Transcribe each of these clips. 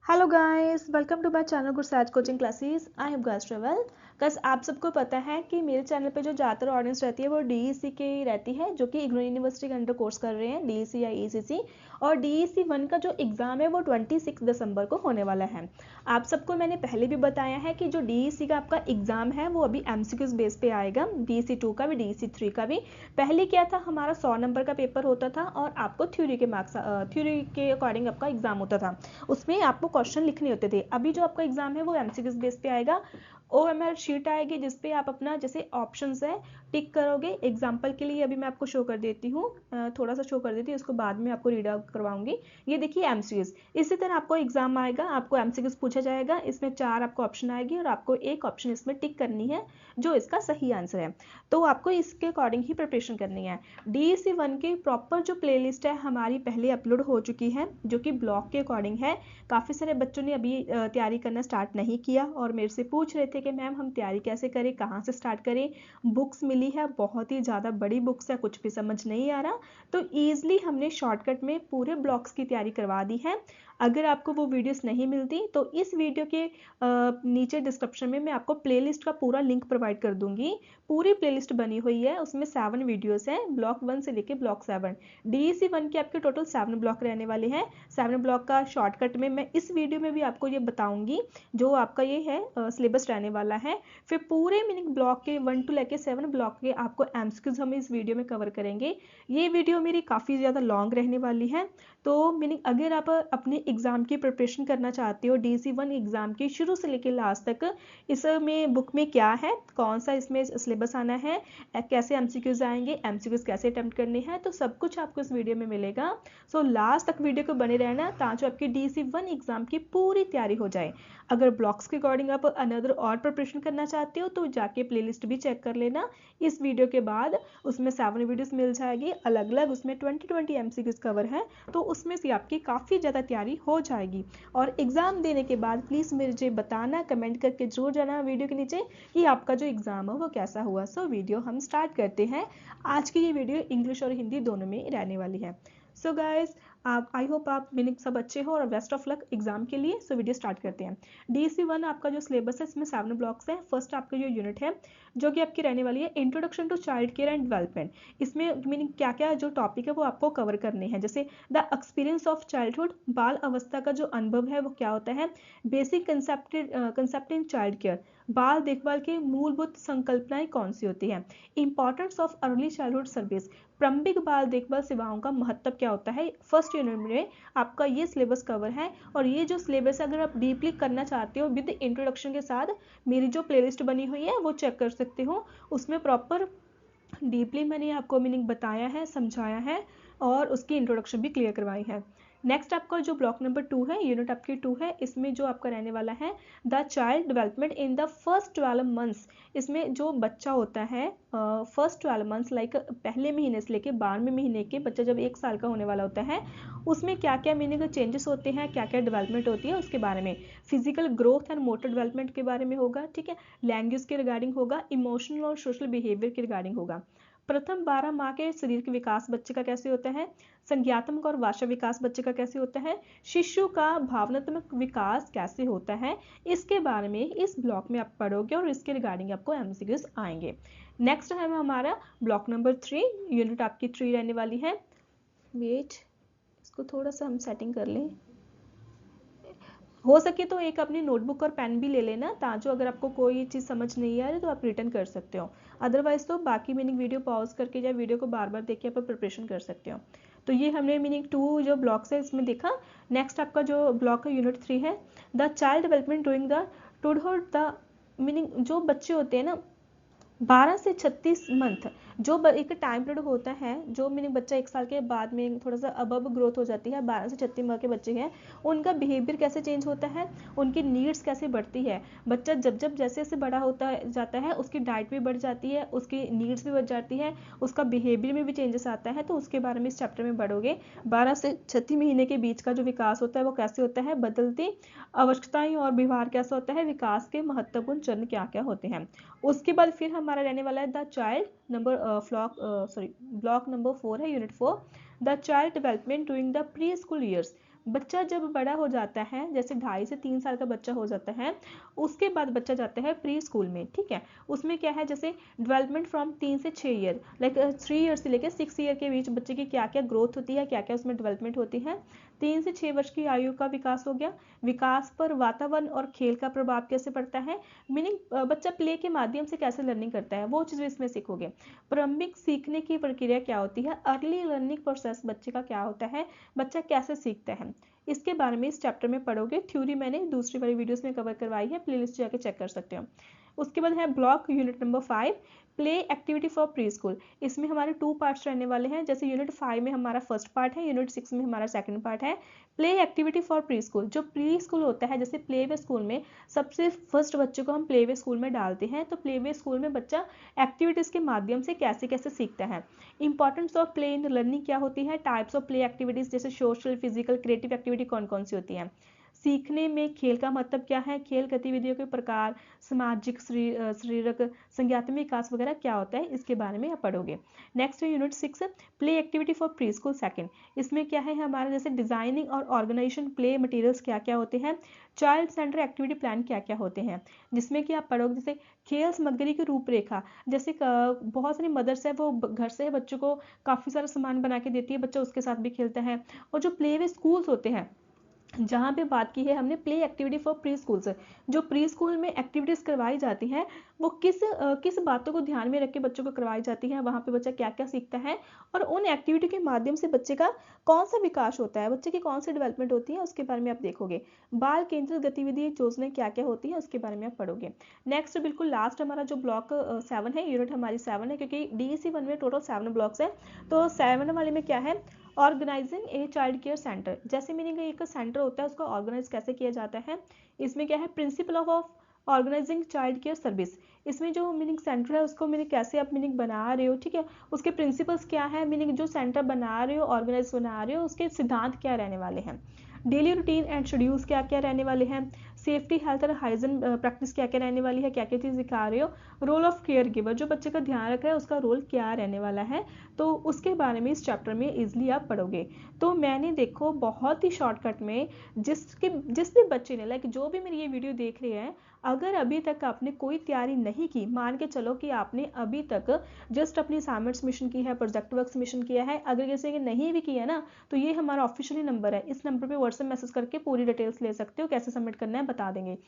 Hello guys, welcome to my channel Gursaj coaching classes. I am guys travel. Guys, आप सबको पता है कि मेरे चैनल पे जो ज़्यादातर ऑडियंस रहती है वो डीईसी की रहती है, जो कि इग्नू यूनिवर्सिटी के अंडर कोर्स कर रहे हैं, डीईसी या ईसीसी। और डीईसी 1 का जो एग्ज़ाम है वो 26 दिसंबर को होने वाला है। आप सबको मैंने पहले भी बताया है कि जो डीईसी का आपका एग्ज़ाम है वो अभी एमसीक्यूज बेस पे आएगा, डीईसी 2 का भी, डीईसी 3 का भी। पहले क्या था, हमारा 100 नंबर का पेपर होता था और आपको थ्योरी के मार्क्स, थ्योरी के अकॉर्डिंग आपका एग्ज़ाम होता था, उसमें आपको क्वेश्चन लिखने होते थे। अभी जो आपका एग्जाम है वो एमसीक्यूज बेस पे आएगा। ओएमआर शीट आएगी जिसपे आप अपना जैसे ऑप्शंस है टिक करोगे। एग्जांपल के लिए अभी मैं आपको शो कर देती हूँ, थोड़ा सा शो कर देती हूँ, उसको बाद में आपको रीड आउट करवाऊंगी। ये देखिए एमसीक्यूज, इसी तरह आपको एग्जाम आएगा, आपको एमसीक्यूज पूछा जाएगा, इसमें 4 आपको ऑप्शन आएगी और आपको एक ऑप्शन इसमें टिक करनी है जो इसका सही आंसर है। तो आपको इसके अकॉर्डिंग ही प्रिपरेशन करनी है। डीईसी 1 की प्रॉपर जो प्लेलिस्ट है हमारी पहले अपलोड हो चुकी है, जो कि ब्लॉक के अकॉर्डिंग है। काफ़ी सारे बच्चों ने अभी तैयारी करना स्टार्ट नहीं किया और मेरे से पूछ रहे थे कि मैम हम तैयारी कैसे करें, कहाँ से स्टार्ट करें। बुक्स मिली है, बहुत ही ज़्यादा बड़ी बुक्स है, कुछ भी समझ नहीं आ रहा। तो ईजिली हमने शॉर्टकट में पूरे ब्लॉक्स की तैयारी करवा दी है। अगर आपको वो वीडियोस नहीं मिलती तो इस वीडियो के नीचे डिस्क्रिप्शन में मैं आपको प्लेलिस्ट का पूरा लिंक प्रोवाइड कर दूंगी। पूरी प्लेलिस्ट बनी हुई है, उसमें 7 वीडियोस हैं, ब्लॉक 1 से लेके ब्लॉक 7। डीईसी 1 के आपके टोटल 7 ब्लॉक रहने वाले हैं। 7 ब्लॉक का शॉर्टकट में मैं इस वीडियो में भी आपको ये बताऊंगी, जो आपका ये है सिलेबस रहने वाला है। फिर पूरे मीनिंग ब्लॉक के 1 टू लेके 7 ब्लॉक के आपको एमसीक्यूज हम इस वीडियो में कवर करेंगे। ये वीडियो मेरी काफ़ी ज़्यादा लॉन्ग रहने वाली है। तो मीनिंग अगर आप अपने एग्ज़ाम की प्रिपरेशन करना चाहते हो, डीसी 1 एग्ज़ाम की शुरू से लेकर लास्ट तक, इसमें बुक में क्या है, कौन सा इसमें सिलेबस आना है, कैसे एमसीक्यूज आएंगे, एमसीक्यूज कैसे अटेम्प्ट करने हैं, तो सब कुछ आपको इस वीडियो में मिलेगा। सो लास्ट तक वीडियो को बने रहना ताकि आपकी डीसी 1 एग्जाम की पूरी तैयारी हो जाए। अगर ब्लॉक्स के अकॉर्डिंग आप अनदर और प्रिपरेशन करना चाहते हो तो जाके प्लेलिस्ट भी चेक कर लेना इस वीडियो के बाद। उसमें 7 वीडियोस मिल जाएगी अलग अलग, उसमें 20 एमसीक्यूज कवर है, तो उसमें से आपकी काफ़ी ज़्यादा तैयारी हो जाएगी। और एग्ज़ाम देने के बाद प्लीज़ मुझे बताना, कमेंट करके जरूर जाना वीडियो के नीचे कि आपका जो एग्ज़ाम है वो कैसा हुआ। सो वीडियो हम स्टार्ट करते हैं। आज की ये वीडियो इंग्लिश और हिंदी दोनों में रहने वाली है। सो गाइज, आप आई होप आप मीनिंग सब अच्छे हो और बेस्ट ऑफ लक एग्जाम के लिए। सो वीडियो स्टार्ट करते हैं। डीसी 1 आपका जो सिलेबस है इसमें 7 ब्लॉक्स हैं। फर्स्ट आपका जो यूनिट है जो कि आपकी रहने वाली है introduction to child care and development. इसमें मीनिंग क्या क्या जो टॉपिक है वो आपको कवर करने हैं, जैसे द एक्सपीरियंस ऑफ चाइल्डहुड, बाल अवस्था का जो अनुभव है वो क्या होता है, basic concept in child care, बाल देखभाल की मूलभूत संकल्पनाएं कौन सी होती हैं, importance of early childhood service, प्रारंभिक बाल देखभाल सेवाओं का महत्व क्या होता है। फर्स्ट यूनिट में आपका ये सिलेबस कवर है। और ये जो सिलेबस अगर आप डीपली करना चाहते हो विद इंट्रोडक्शन के साथ, मेरी जो प्लेलिस्ट बनी हुई है वो चेक कर सकते हो। उसमें प्रॉपर डीपली मैंने आपको मीनिंग बताया है, समझाया है और उसकी इंट्रोडक्शन भी क्लियर करवाई है। नेक्स्ट आपका जो ब्लॉक नंबर 2 है, यूनिट आपकी 2 है, इसमें जो आपका रहने वाला है the child development in the first 12 months. इसमें जो बच्चा होता है फर्स्ट 12 मंथ्स, लाइक पहले महीने से लेके 12वें महीने के बच्चा जब 1 साल का होने वाला होता है, उसमें क्या क्या मीनिंग चेंजेस होते हैं, क्या क्या डेवलपमेंट होती है उसके बारे में। Physical growth and motor development के बारे में होगा, ठीक है। लैंग्वेज के रिगार्डिंग होगा, इमोशनल और सोशल बिहेवियर के रिगार्डिंग होगा। प्रथम 12 माह के शरीर के विकास बच्चे का कैसे होता है, संज्ञात्मक और भाषा विकास बच्चे का कैसे होता है, शिशु का भावनात्मक विकास कैसे होता है, इसके बारे में इस ब्लॉक में आप पढ़ोगे और इसके रिगार्डिंग आपको एमसीक्यूज आएंगे। नेक्स्ट है हमारा ब्लॉक नंबर 3, यूनिट आपकी 3 रहने वाली है। वेट, इसको थोड़ा सा हम सेटिंग कर लें। हो सके तो एक अपनी नोटबुक और पेन भी ले लेना, ताकि अगर आपको कोई चीज़ समझ नहीं आ रही तो आप रिटर्न कर सकते हो। अदरवाइज तो बाकी मीनिंग वीडियो पॉज करके या वीडियो को बार बार देख के आप प्रिपरेशन कर सकते हो। तो ये हमने मीनिंग 2 जो ब्लॉक्स है इसमें देखा। नेक्स्ट आपका जो ब्लॉक है यूनिट 3 है the child development during the टूडहुड। द मीनिंग जो बच्चे होते हैं ना 12 से 36 मंथ, जो एक टाइम पीरियड होता है, जो मीनिंग बच्चा 1 साल के बाद में थोड़ा सा अब ग्रोथ हो जाती है, 12 से 36 माह के बच्चे हैं, उनका बिहेवियर कैसे चेंज होता है, उनकी नीड्स कैसे बढ़ती है। बच्चा जब जब जैसे जैसे बड़ा होता जाता है उसकी डाइट भी बढ़ जाती है, उसकी नीड्स भी बढ़ जाती है, उसका बिहेवियर में भी चेंजेस आता है। तो उसके बारे में इस चैप्टर में पढ़ोगे। 12 से 36 महीने के बीच का जो विकास होता है वो कैसे होता है, बदलती आवश्यकताएं और व्यवहार कैसा होता है, विकास के महत्वपूर्ण चरण क्या क्या होते हैं। उसके बाद फिर हमारा रहने वाला है the child number block number 4 है, unit 4, the child development during the pre school years. बच्चा जब बड़ा हो जाता है, जैसे 2.5 से 3 साल का बच्चा हो जाता है, उसके बाद बच्चा जाता है प्री स्कूल में, ठीक है। उसमें क्या है, जैसे डेवलपमेंट फ्रॉम 3 से 6 ईयर, लाइक 3 ईयर से लेकर 6 ईयर के बीच बच्चे की क्या क्या ग्रोथ होती है, क्या क्या उसमें डेवलपमेंट होती है। 3 से 6 वर्ष की आयु का विकास हो गया। विकास पर वातावरण और खेल का प्रभाव कैसे पड़ता है, मीनिंग बच्चा प्ले के माध्यम से कैसे लर्निंग करता है, वो चीज़ इसमें सीखोगे। प्रारंभिक सीखने की प्रक्रिया क्या होती है, अर्ली लर्निंग प्रोसेस बच्चे का क्या होता है, बच्चा कैसे सीखता है, इसके बारे में इस चैप्टर में पढ़ोगे। थ्योरी मैंने दूसरी वाली वीडियोस में कवर करवाई है, प्लेलिस्ट जाके चेक कर सकते हो। उसके बाद है block unit number 5, play activity for pre school. इसमें हमारे 2 पार्ट्स रहने वाले हैं, जैसे यूनिट 5 में हमारा फर्स्ट पार्ट है, यूनिट 6 में हमारा सेकंड पार्ट है। Play activity for pre school, जो प्री स्कूल होता है, जैसे प्ले वे स्कूल में सबसे फर्स्ट बच्चे को हम प्ले वे स्कूल में डालते हैं, तो प्ले वे स्कूल में बच्चा एक्टिविटीज़ के माध्यम से कैसे कैसे सीखता है। Importance of play in learning क्या होती है, टाइप्स ऑफ प्ले एक्टिविटीज़, जैसे सोशल, फिजिकल, क्रिएटिव एक्टिविटी कौन कौन सी होती हैं। सीखने में खेल का मतलब क्या है, खेल गतिविधियों के प्रकार, सामाजिक, शारीरिक, संज्ञानात्मक विकास वगैरह क्या होता है, इसके बारे में आप पढ़ोगे। नेक्स्ट है unit 6, play activity for pre school second. इसमें क्या है हमारा, जैसे डिजाइनिंग और ऑर्गेनाइजेशन प्ले मटेरियल्स क्या क्या होते हैं, चाइल्ड सेंटर एक्टिविटी प्लान क्या क्या होते हैं, जिसमें कि आप पढ़ोगे। जैसे खेल सामग्री की रूपरेखा, जैसे बहुत सारी मदर्स है वो घर से बच्चों को काफ़ी सारा सामान बना के देती है, बच्चा उसके साथ भी खेलता है। और जो प्ले वे स्कूल्स होते हैं, जहाँ पे बात की है हमने play activity for pre school से, जो प्री स्कूल में एक्टिविटीज़ करवाई जाती हैं वो किस बातों को ध्यान में रख के बच्चों को करवाई जाती है, वहाँ पे बच्चा क्या क्या सीखता है, और उन एक्टिविटी के माध्यम से बच्चे का कौन सा विकास होता है, बच्चे की कौन सी डेवलपमेंट होती है, उसके बारे में आप देखोगे। बाल केंद्रित गतिविधि योजना क्या क्या होती है, उसके बारे में आप पढ़ोगे। नेक्स्ट बिल्कुल लास्ट हमारा जो ब्लॉक 7 है, यूनिट हमारी 7 है, क्योंकि DEC 1 में टोटल 7 ब्लॉक्स है। तो 7 वाले में क्या है, organising a child care centre, जैसे मीनिंग एक सेंटर होता है उसको ऑर्गेनाइज कैसे किया जाता है। इसमें क्या है, principle of organising child care service. इसमें जो मीनिंग सेंटर है उसको मीनिंग कैसे आप मीनिंग बना रहे हो, ठीक है, उसके प्रिंसिपल्स क्या है, मीनिंग जो सेंटर बना रहे हो, ऑर्गेनाइज बना रहे हो, उसके सिद्धांत क्या रहने वाले हैं। डेली रूटीन एंड शेड्यूल्स क्या क्या रहने वाले हैं। सेफ्टी, हेल्थ और हाइजीन प्रैक्टिस क्या क्या रहने वाली है, क्या क्या चीज़ दिखा रहे हो। रोल ऑफ केयर गिवर, जो बच्चे का ध्यान रख रहा है उसका रोल क्या रहने वाला है, तो उसके बारे में इस चैप्टर में इजीली आप पढ़ोगे। तो मैंने देखो बहुत ही शॉर्टकट में जिस भी बच्चे ने, लाइक जो भी मेरी ये वीडियो देख रहे हैं, अगर अभी तक आपने कोई तैयारी नहीं की, मान के चलो कि आपने अभी तक जस्ट अपनी असाइनमेंट्स मिशन की है, प्रोजेक्ट वर्क मिशन किया है, अगर किसी ने नहीं भी किया ना, तो ये हमारा ऑफिशियली नंबर है, इस नंबर पे व्हाट्सएप मैसेज करके पूरी डिटेल्स ले सकते हो, कैसे सबमिट करना है बता देंगे।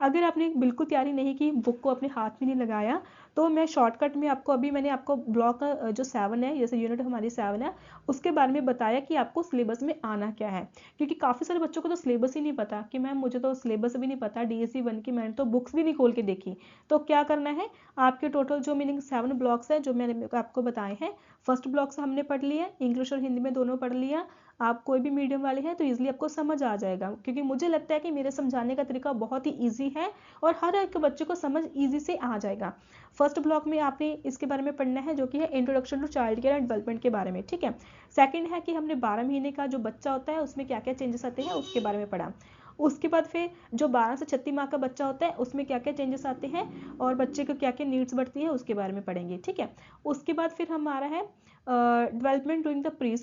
अगर आपने बिल्कुल तैयारी नहीं की, बुक को अपने हाथ में नहीं लगाया, तो मैं शॉर्टकट में आपको, अभी मैंने आपको ब्लॉक जो 7 है, जैसे यूनिट हमारी 7 है, उसके बारे में बताया कि आपको सिलेबस में आना क्या है। क्योंकि काफ़ी सारे बच्चों को तो सिलेबस ही नहीं पता कि मैम मुझे तो सिलेबस भी नहीं पता, DEC 1 की मैंने तो बुक्स भी नहीं खोल के देखी। तो क्या करना है, आपके टोटल जो मीनिंग 7 ब्लॉक्स है जो मैंने आपको बताए हैं, फर्स्ट ब्लॉक से हमने पढ़ लिया, इंग्लिश और हिंदी में दोनों पढ़ लिया। आप कोई भी मीडियम वाले हैं तो इजीली आपको समझ आ जाएगा, क्योंकि मुझे लगता है कि मेरे समझाने का तरीका बहुत ही ईजी है और हर एक बच्चे को समझ ईजी से आ जाएगा। फर्स्ट ब्लॉक में आपने इसके बारे में पढ़ना है, जो कि है introduction to child care and development के बारे में, ठीक है। सेकंड है कि हमने 12 महीने का जो बच्चा होता है उसमें क्या क्या चेंजेस आते हैं उसके बारे में पढ़ा। उसके बाद फिर जो 12 से 36 माह का बच्चा होता है उसमें क्या क्या चेंजेस आते हैं और बच्चे को क्या क्या नीड्स बढ़ती हैं उसके बारे में पढ़ेंगे, ठीक है। उसके बाद फिर हमारा है development doing the pre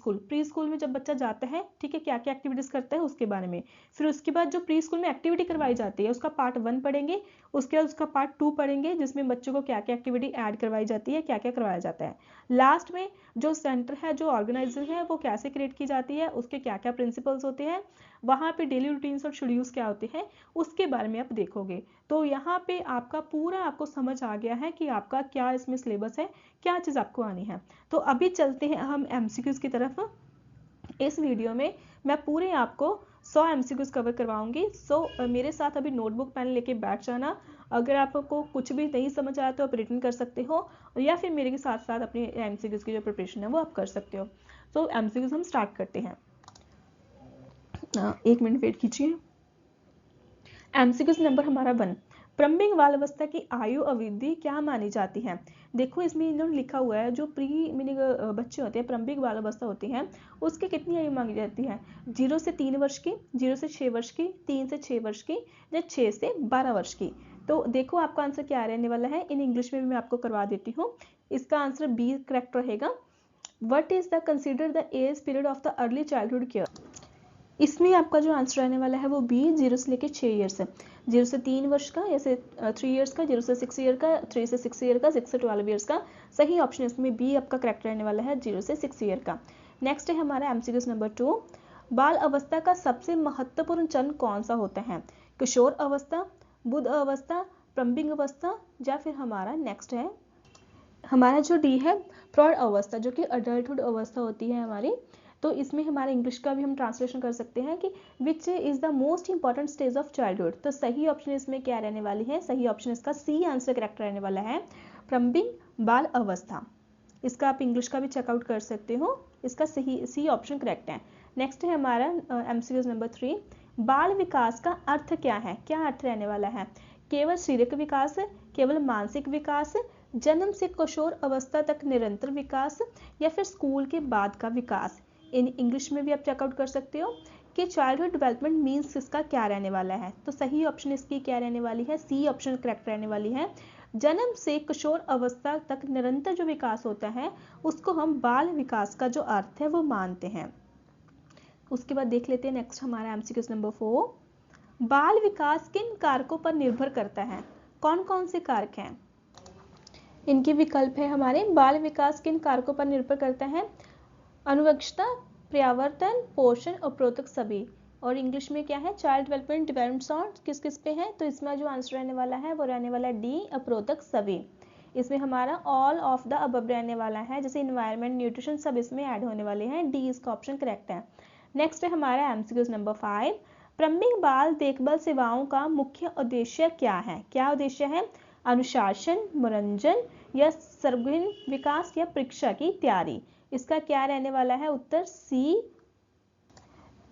school में जब बच्चा जाता है, ठीक है, क्या क्या एक्टिविटीज़ करता है उसके बारे में। फिर उसके बाद जो प्री स्कूल में एक्टिविटी करवाई जाती है उसका पार्ट 1 पढ़ेंगे, उसके बाद उसका पार्ट 2 पढ़ेंगे, जिसमें बच्चों को क्या क्या एक्टिविटी ऐड करवाई जाती है, क्या क्या करवाया जाता है। लास्ट में जो सेंटर है, जो ऑर्गेनाइजर है, वो कैसे क्रिएट की जाती है, उसके क्या क्या प्रिंसिपल्स होते हैं, वहाँ पे डेली रूटीन्स और शेड्यूल्स क्या होते हैं, उसके बारे में आप देखोगे। तो यहाँ पे आपका पूरा आपको समझ आ गया है कि आपका क्या इसमें सिलेबस है, क्या चीज़ आपको आनी है। तो अभी चलते हैं हम MCQs की तरफ। इस वीडियो में मैं पूरे आपको 100 MCQs कवर करवाऊंगी। मेरे साथ अभी नोटबुक पेन लेके बैठ जाना। अगर आपको कुछ भी नहीं समझ आया तो आप रिटर्न कर सकते हो, या फिर मेरे के साथ साथ अपने MCQs की जो प्रिपरेशन है वो आप कर सकते हो। तो MCQs हम स्टार्ट करते हैं। 1 मिनट वेट कीजिए। MCQs नंबर हमारा 1, प्रारंभिक बाल अवस्था की आयु अवधि क्या मानी जाती है। देखो इसमें इन्होंने लिखा हुआ है, जो प्री मीनिंग बच्चे होते हैं, प्रारंभिक बाल अवस्था होती है, उसकी कितनी आयु मांगी जाती है। 0 से 3 वर्ष की, 0 से 6 वर्ष की, 3 से 6 वर्ष की, या 6 से 12 वर्ष की। तो देखो आपका आंसर क्या रहने वाला है, इन इंग्लिश में भी मैं आपको करवा देती हूँ। इसका आंसर बी करेक्ट रहेगा। What is the consider the age period of the early childhood care. इसमें आपका जो आंसर रहने वाला है वो बी, 0 से लेकर 6 ईयर्स है। 0 से 3 वर्ष का, या से 3 ईयर्स का, 0 से 6 ईयर का, 3 से 6 ईयर का, 6 से 12 ईयर्स का। सही ऑप्शन इसमें बी आपका करेक्ट रहने वाला है, 0 से 6 ईयर का। नेक्स्ट है हमारा एमसीक्यूज नंबर 2। बाल अवस्था का सबसे महत्वपूर्ण चरण कौन सा होता है? किशोर अवस्था, बुद्ध अवस्था, प्रारंभिक अवस्था, या फिर हमारा नेक्स्ट है हमारा जो डी है प्रौढ़ अवस्था, जो कि अडल्टहुड अवस्था होती है हमारी। तो इसमें हमारे इंग्लिश का भी हम ट्रांसलेशन कर सकते हैं कि which is the most important stage of childhood. तो सही ऑप्शन इसमें क्या रहने वाली है? सही ऑप्शन इसका सी आंसर करेक्ट रहने वाला है, प्रारंभिक बाल अवस्था। इसका आप इंग्लिश का भी चेकआउट कर सकते हो, इसका सही सी ऑप्शन करेक्ट है। नेक्स्ट है हमारा एमसीक्यूज नंबर 3। बाल विकास का अर्थ क्या है? क्या अर्थ रहने वाला है? केवल शारीरिक विकास, केवल मानसिक विकास, जन्म से किशोर अवस्था तक निरंतर विकास, या फिर स्कूल के बाद का विकास। इन इंग्लिश में भी आप चेकआउट कर सकते हो कि चाइल्डहुड डेवलपमेंट मीन्स इसका क्या रहने वाला है। तो सही ऑप्शन इसकी क्या रहने वाली है? सी ऑप्शन करेक्ट रहने वाली है। जन्म से किशोर अवस्था तक निरंतर जो विकास होता है उसको हम बाल विकास का जो अर्थ है वो मानते हैं। उसके बाद देख लेते हैं नेक्स्ट हमारा एमसीक्यूज नंबर 4। बाल विकास किन कारकों पर निर्भर करता है? कौन कौन से कारक हैं? इनके विकल्प है हमारे। बाल विकास किन कारकों पर निर्भर करता है? अनुवंशिकता, पर्यावरण, पोषण और प्रोत्साहन सभी। और इंग्लिश में क्या है? चाइल्ड डेवलपमेंट डिपेंड्स ऑन किस किस पे है? तो इसमें जो आंसर रहने वाला है वो रहने वाला है डी, प्रोत्साहन सभी। इसमें हमारा ऑल ऑफ द अबव रहने वाला है, जैसे इन्वायरमेंट, न्यूट्रिशन सब इसमें ऐड होने वाले हैं। डी इसका ऑप्शन करेक्ट है। नेक्स्ट है हमारा एमसीक्यूज नंबर 5। प्रारंभिक बाल देखभाल सेवाओं का मुख्य उद्देश्य क्या है? क्या उद्देश्य है? अनुशासन, मनोरंजन, या सर्वांगीण विकास, या परीक्षा की तैयारी। इसका क्या रहने वाला है उत्तर? सी।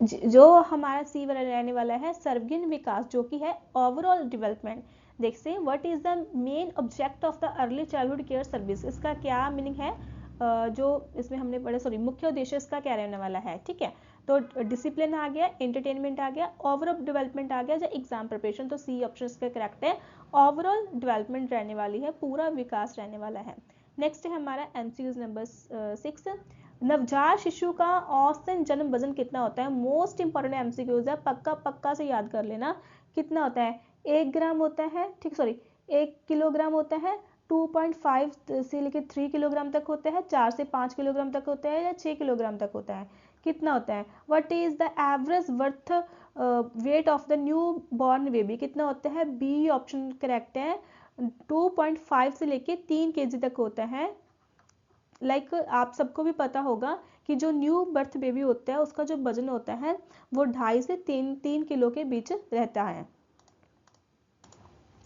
जो हमारा सी वाला रहने वाला है सर्वांगीण विकास, जो कि है ओवरऑल डेवलपमेंट। देखिए what is the main object of the early childhood care service. इसका क्या मीनिंग है? जो इसमें हमने पढ़ा, सॉरी, मुख्य उद्देश्य इसका क्या रहने वाला है? ठीक है, तो डिसिप्लिन आ गया, एंटरटेनमेंट आ गया, ओवरऑल डेवलपमेंट आ गया, या एग्जाम प्रिपरेशन। तो सी ऑप्शन इसका करेक्ट है, ओवरऑल डेवलपमेंट रहने वाली है, पूरा विकास रहने वाला है। नेक्स्ट है हमारा एमसीक्यूज नंबर 6। नवजात शिशु का औसतन जन्म वजन कितना होता है? मोस्ट इंपॉर्टेंट एमसीक्यूज है, पक्का पक्का से याद कर लेना। कितना होता है? 1 ग्राम होता है, ठीक, सॉरी 1 किलोग्राम होता है, 2.5 से लेकर 3 किलोग्राम तक होता है, 4 से 5 किलोग्राम तक होता है, या 6 किलोग्राम तक होता है? कितना होता है? What is the average birth weight of the new born baby? कितना होता है? बी ऑप्शन करेक्ट है, 2.5 से लेके 3 केजी तक होता है। आप सबको भी पता होगा कि जो न्यू बर्थ बेबी होता है उसका जो वजन होता है वो 2.5 से 3 किलो के बीच रहता है।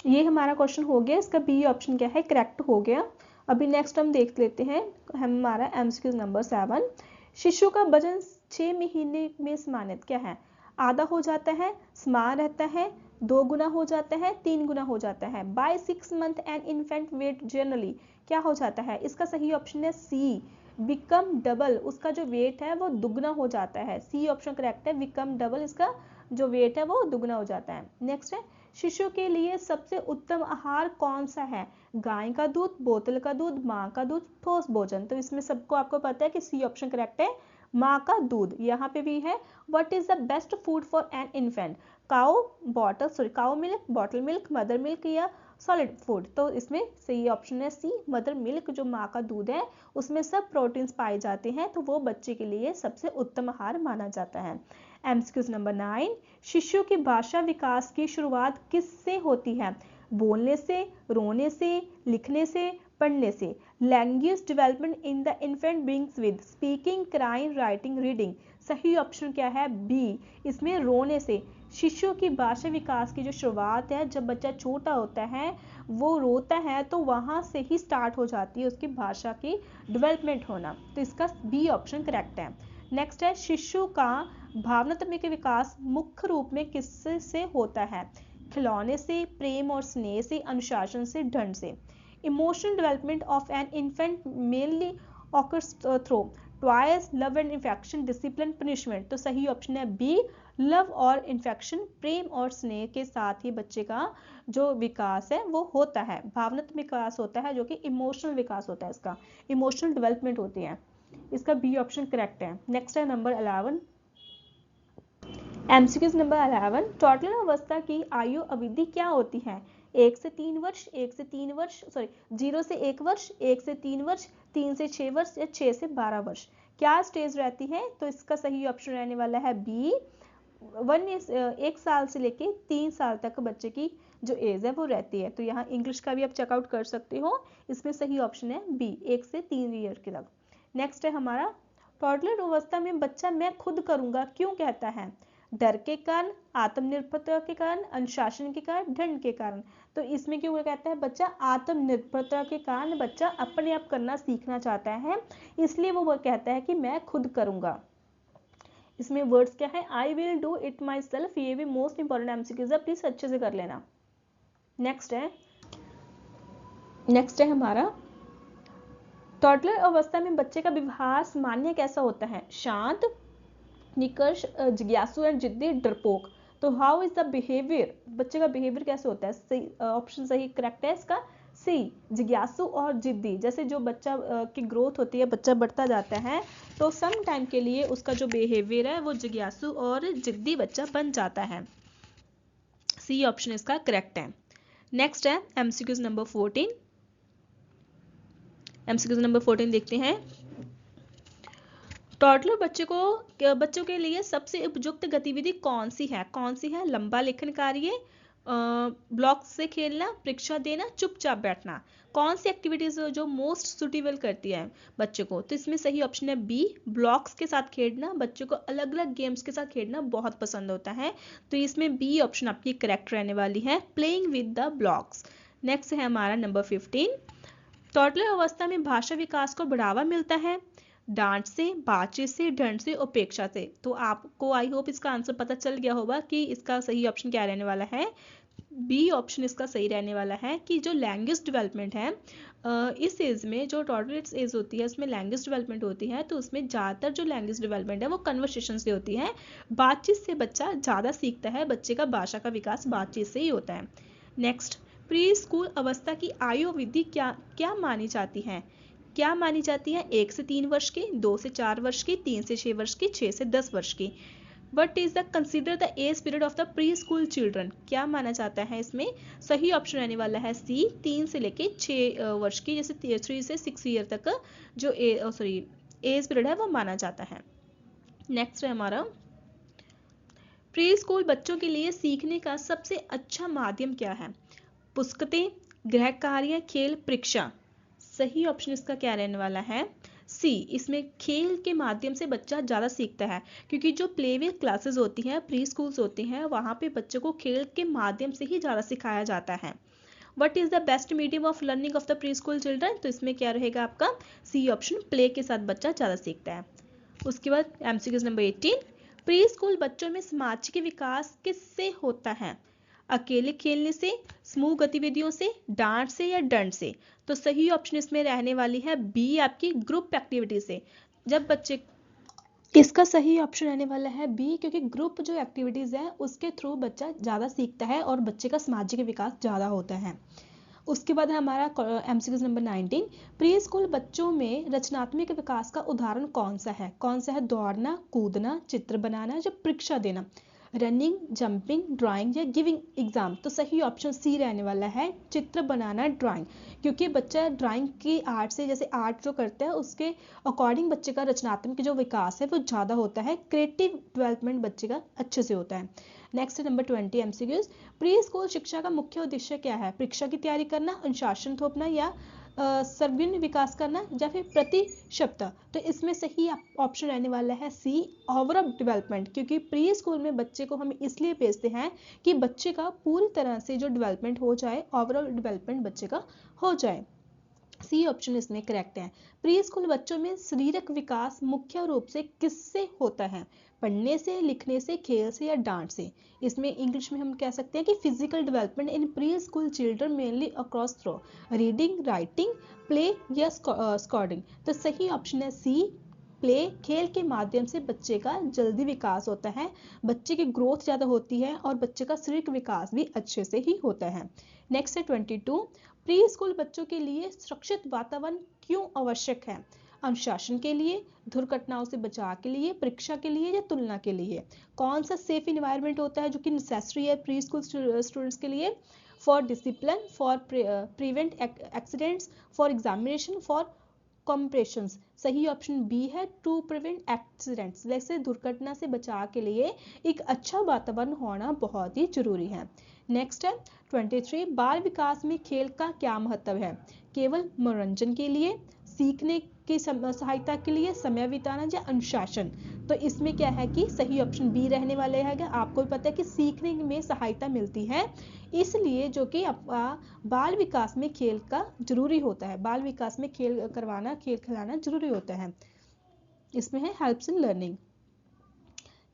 ये हमारा क्वेश्चन हो गया, इसका बी ऑप्शन क्या है? करेक्ट हो गया। अभी नेक्स्ट हम देख लेते हैं हमारा एमसीक्यूज नंबर 7। शिशु का वजन 6 महीने में समानित क्या है? आधा हो जाता है, समान रहता है, 2 गुना हो जाता है, 3 गुना हो जाता है। By 6 month and infant weight generally क्या हो जाता है? इसका सही ऑप्शन है सी, बिकम डबल। उसका जो वेट है वो दुगना हो जाता है। सी ऑप्शन करेक्ट है, बिकम डबल, इसका जो वेट है वो दुगना हो जाता है। नेक्स्ट है शिशु के लिए सबसे उत्तम आहार कौन सा है? गाय का दूध, बोतल का दूध, माँ का दूध, ठोस भोजन। तो इसमें सबको आपको पता है कि सी ऑप्शन करेक्ट है, माँ का दूध। यहाँ पे भी है what is the best food for an infant? Cow milk, bottle milk, mother milk, या सॉलिड फूड। तो इसमें सही ऑप्शन है सी, मदर मिल्क। जो माँ का दूध है उसमें सब प्रोटीन्स पाए जाते हैं, तो वो बच्चे के लिए सबसे उत्तम आहार माना जाता है। MCQs number 9। शिशु की भाषा विकास की शुरुआत किससे होती है? बोलने से, रोने से, लिखने से, पढ़ने से। Language development in the infant begins with speaking, crying, writing, reading. सही ऑप्शन क्या है? बी, इसमें रोने से। शिशु की भाषा विकास की जो शुरुआत है, जब बच्चा छोटा होता है वो रोता है तो वहां से ही स्टार्ट हो जाती है उसकी भाषा की डेवलपमेंट होना। तो इसका बी ऑप्शन करेक्ट है। नेक्स्ट है शिशु का भावनात्मक विकास मुख्य रूप में किससे होता है? खिलौने से, प्रेम और स्नेह से, अनुशासन से, ढंग से। Emotional development of an infant mainly occurs through toys, love and infection, discipline, punishment. तो सही ऑप्शन है बी, लव और इन्फेक्शन, प्रेम और स्नेह के साथ ही बच्चे का जो विकास है वो होता है। भावनात्मक विकास होता है जो कि इमोशनल विकास होता है, इसका इमोशनल डेवलपमेंट होती है। इसका बी ऑप्शन करेक्ट है। नेक्स्ट है नंबर 11। एमसीक्यूज नंबर 11, टोटल अवस्था की आयु अवधि क्या होती है? 1 से 3 वर्ष, 0 से 1 वर्ष, 1 से 3 वर्ष, 3 से 6 वर्ष या 6 से 12 वर्ष। क्या स्टेज रहती है? तो इसका सही ऑप्शन रहने वाला है बी, 1 साल से लेके 3 साल तक बच्चे की जो एज है वो रहती है। तो यहाँ इंग्लिश का भी आप चेकआउट कर सकते हो, इसमें सही ऑप्शन है बी, 1 से 3 ईयर के तक। नेक्स्ट है हमारा, टॉडलर अवस्था में बच्चा मैं खुद करूंगा क्यों कहता है? डर के कारण, आत्मनिर्भरता के कारण, अनुशासन के कारण, दंड के कारण। तो इसमें क्यों कहता है? बच्चा आत्मनिर्भरता के कारण बच्चा अपने आप करना सीखना चाहता है, इसलिए वो कहता है कि मैं खुद करूंगा। इसमें वर्ड्स क्या है? I will do it my self, ये भी मोस्ट इंपॉर्टेंट एमसीक्यूज है, प्लीज अच्छे से कर लेना। नेक्स्ट है हमारा, टॉडलर अवस्था में बच्चे का व्यवहार सामान्य कैसा होता है? शांत, निष्कर्ष, जिज्ञासु एंड जिद्दी, डरपोक। तो हाउ इज द बिहेवियर, बच्चे का बिहेवियर कैसे होता है? सही ऑप्शन सही करेक्ट है इसका सी, जिज्ञासु और जिद्दी। जैसे जो बच्चा की ग्रोथ होती है, बच्चा बढ़ता जाता है, तो सम टाइम के लिए उसका जो बिहेवियर है वो जिज्ञासु और जिद्दी बच्चा बन जाता है। सी ऑप्शन इसका करेक्ट है। नेक्स्ट है एमसीक्यूज नंबर 14। एमसीक्यूज नंबर 14 देखते हैं। टॉडलर बच्चों के लिए सबसे उपयुक्त गतिविधि कौन सी है? लंबा लेखन कार्य, ब्लॉक्स से खेलना, परीक्षा देना, चुपचाप बैठना। कौन सी एक्टिविटीज जो मोस्ट सुटेबल करती है बच्चों को? तो इसमें सही ऑप्शन है बी, ब्लॉक्स के साथ खेलना। बच्चों को अलग अलग गेम्स के साथ खेलना बहुत पसंद होता है, तो इसमें बी ऑप्शन आपकी करेक्ट रहने वाली है, playing with the blocks. Next है हमारा नंबर 15, टॉडलर अवस्था में भाषा विकास को बढ़ावा मिलता है डांट से, बातचीत से, ढंग से, उपेक्षा से। तो आपको आई होप इसका आंसर पता चल गया होगा कि इसका सही ऑप्शन क्या रहने वाला है। बी ऑप्शन इसका सही रहने वाला है कि जो लैंग्वेज डेवलपमेंट है इस एज में, जो टॉडलर एज होती है उसमें लैंग्वेज डेवलपमेंट होती है, तो उसमें ज़्यादातर जो लैंग्वेज डेवलपमेंट है वो कन्वर्सेशन से होती है। बातचीत से बच्चा ज़्यादा सीखता है, बच्चे का भाषा का विकास बातचीत से ही होता है। नेक्स्ट, प्री स्कूल अवस्था की आयु अवधि क्या मानी जाती है? 1 से 3 वर्ष की, 2 से 4 वर्ष की, 3 से 6 वर्ष की, 6 से 10 वर्ष की। What is the consider the age period of the preschool children, क्या माना जाता है इसमें? सही ऑप्शन रहने वाला है सी, 3 से लेके 6 वर्ष की, जैसे 3 से 6 ईयर तक जो एज पीरियड है वो माना जाता है। नेक्स्ट है हमारा, प्री स्कूल बच्चों के लिए सीखने का सबसे अच्छा माध्यम क्या है? पुस्तकें, गृह कार्य, खेल, परीक्षा। सही ऑप्शन इसका क्या रहने वाला है? सी, इसमें खेल के माध्यम से बच्चा ज़्यादा सीखता है, क्योंकि जो प्लेवे क्लासेस होती हैं, प्री स्कूल्स होती हैं, वहाँ पे बच्चों को खेल के माध्यम से ही ज़्यादा सिखाया जाता है। What is the best medium of learning of the preschool children? तो इसमें क्या रहेगा आपका सी ऑप्शन, प्ले के साथ बच्चा ज़्यादा सीखता है। उसके बाद एमसीक्यूज नंबर 18, प्री स्कूल बच्चों में सामाजिक विकास किससे होता है? अकेले खेलने से, समूह गतिविधियों से, डांट से या दंड से। तो सही ऑप्शन इसमें रहने वाली है बी, आपकी ग्रुप एक्टिविटी से। जब बच्चे, इसका सही ऑप्शन रहने वाला है बी, क्योंकि ग्रुप जो एक्टिविटीज है उसके थ्रू बच्चा ज़्यादा सीखता है और बच्चे का सामाजिक विकास ज़्यादा होता है। उसके बाद है हमारा एमसीक्यूज नंबर 19, प्री स्कूल बच्चों में रचनात्मक विकास का उदाहरण कौन सा है? दौड़ना, कूदना, चित्र बनाना या परीक्षा देना। रनिंग, जंपिंग, ड्राइंग या गिविंग एग्जाम। तो सही ऑप्शन सी रहने वाला है, चित्र बनाना, ड्राइंग। क्योंकि बच्चा ड्राइंग की आर्ट से, जैसे आर्ट जो करता है उसके अकॉर्डिंग बच्चे का रचनात्मक जो विकास है वो ज़्यादा होता है, क्रिएटिव डेवलपमेंट बच्चे का अच्छे से होता है। Next number 20 MCQs, pre school शिक्षा का मुख्य उद्देश्य क्या है? परीक्षा की तैयारी करना, अनुशासन थोपना या सर्वांगीण विकास करना या फिर प्रतिशतता। तो इसमें सही ऑप्शन रहने वाला है सी, ओवरऑल डेवलपमेंट। क्योंकि प्री स्कूल में बच्चे को हम इसलिए भेजते हैं कि बच्चे का पूरी तरह से जो डेवलपमेंट हो जाए, ओवरऑल डेवलपमेंट बच्चे का हो जाए। सी ऑप्शन इसमें करेक्ट है। प्री स्कूल बच्चों में शारीरिक विकास मुख्य रूप से किससे होता है? पढ़ने से, लिखने से, खेल से या डांट से। इसमें इंग्लिश में हम कह सकते हैं कि फिजिकल डेवलपमेंट इन pre school children mainly across through reading, writing, play या स्कोरिंग। तो सही ऑप्शन है सी, प्ले, खेल के माध्यम से बच्चे का जल्दी विकास होता है, बच्चे की ग्रोथ ज़्यादा होती है और बच्चे का शारीरिक विकास भी अच्छे से ही होता है। नेक्स्ट है 22, प्री स्कूल बच्चों के लिए सुरक्षित वातावरण क्यों आवश्यक है? अनुशासन के लिए, दुर्घटनाओं से बचाव के लिए, परीक्षा के लिए या तुलना के लिए। कौन सा सेफ इन्वायरमेंट होता है जो कि नेसेसरी है प्री स्कूल स्टूडेंट्स के लिए? For discipline, for prevent accidents, for examination, for compressions. सही ऑप्शन बी है, टू प्रिवेंट एक्सीडेंट्स। जैसे दुर्घटना से बचाव के लिए एक अच्छा वातावरण होना बहुत ही जरूरी है। नेक्स्ट है 23, बाल विकास में खेल का क्या महत्व है? केवल मनोरंजन के लिए, सीखने की सहायता के लिए, समय बिताना या अनुशासन? तो इसमें क्या है कि सही ऑप्शन बी रहने वाले है। आपको भी पता है कि सीखने में सहायता मिलती है, इसलिए जो कि बाल विकास में खेल का जरूरी होता है। बाल विकास में खेल करवाना, खेल खिलाना जरूरी होता है। इसमें है हेल्प्स इन लर्निंग।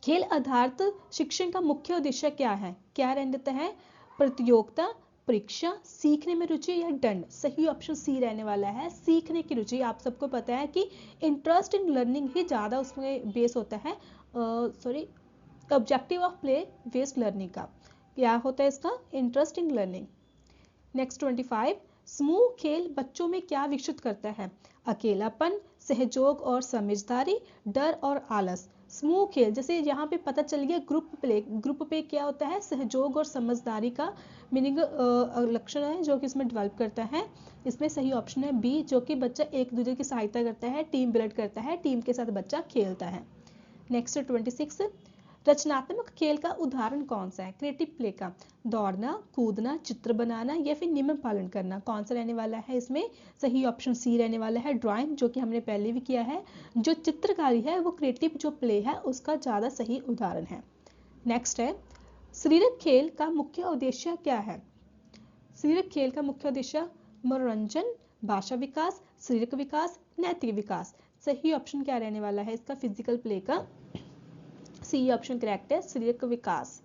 खेल आधारित शिक्षण का मुख्य उद्देश्य क्या है? क्या रहता है? प्रतियोगिता, परीक्षा, सीखने में रुचि या दंड? सही ऑप्शन सी रहने वाला है, सीखने की रुचि। आप सबको पता है कि इंटरेस्ट इन लर्निंग ही ज़्यादा उसमें बेस होता है। Objective of play based learning का क्या होता है? इसका इंटरेस्ट इन लर्निंग। नेक्स्ट 25, समूह खेल बच्चों में क्या विकसित करता है? अकेलापन, सहयोग और समझदारी, डर और आलस। समूह खेल, जैसे यहाँ पे पता चल गया ग्रुप प्ले। ग्रुप पे क्या होता है? सहयोग और समझदारी का मीनिंग लक्षण है जो कि इसमें डेवलप करता है। इसमें सही ऑप्शन है बी, जो कि बच्चा एक दूसरे की सहायता करता है, टीम बिल्ड करता है, टीम के साथ बच्चा खेलता है। नेक्स्ट 26, रचनात्मक खेल का उदाहरण कौन सा है? क्रिएटिव प्ले का दौड़ना, कूदना, चित्र बनाना या फिर नियम पालन करना? कौन सा रहने वाला है इसमें? सही ऑप्शन सी रहने वाला है, ड्राइंग, जो कि हमने पहले भी किया है। जो चित्रकारी है वो क्रिएटिव जो प्ले है उसका ज़्यादा सही उदाहरण है। नेक्स्ट है, शारीरिक खेल का मुख्य उद्देश्य क्या है? शारीरिक खेल का मुख्य उद्देश्य मनोरंजन, भाषा विकास, शारीरिक विकास, नैतिक विकास। सही ऑप्शन क्या रहने वाला है इसका? फिजिकल प्ले का सी ऑप्शन करेक्ट है, शारीरिक विकास।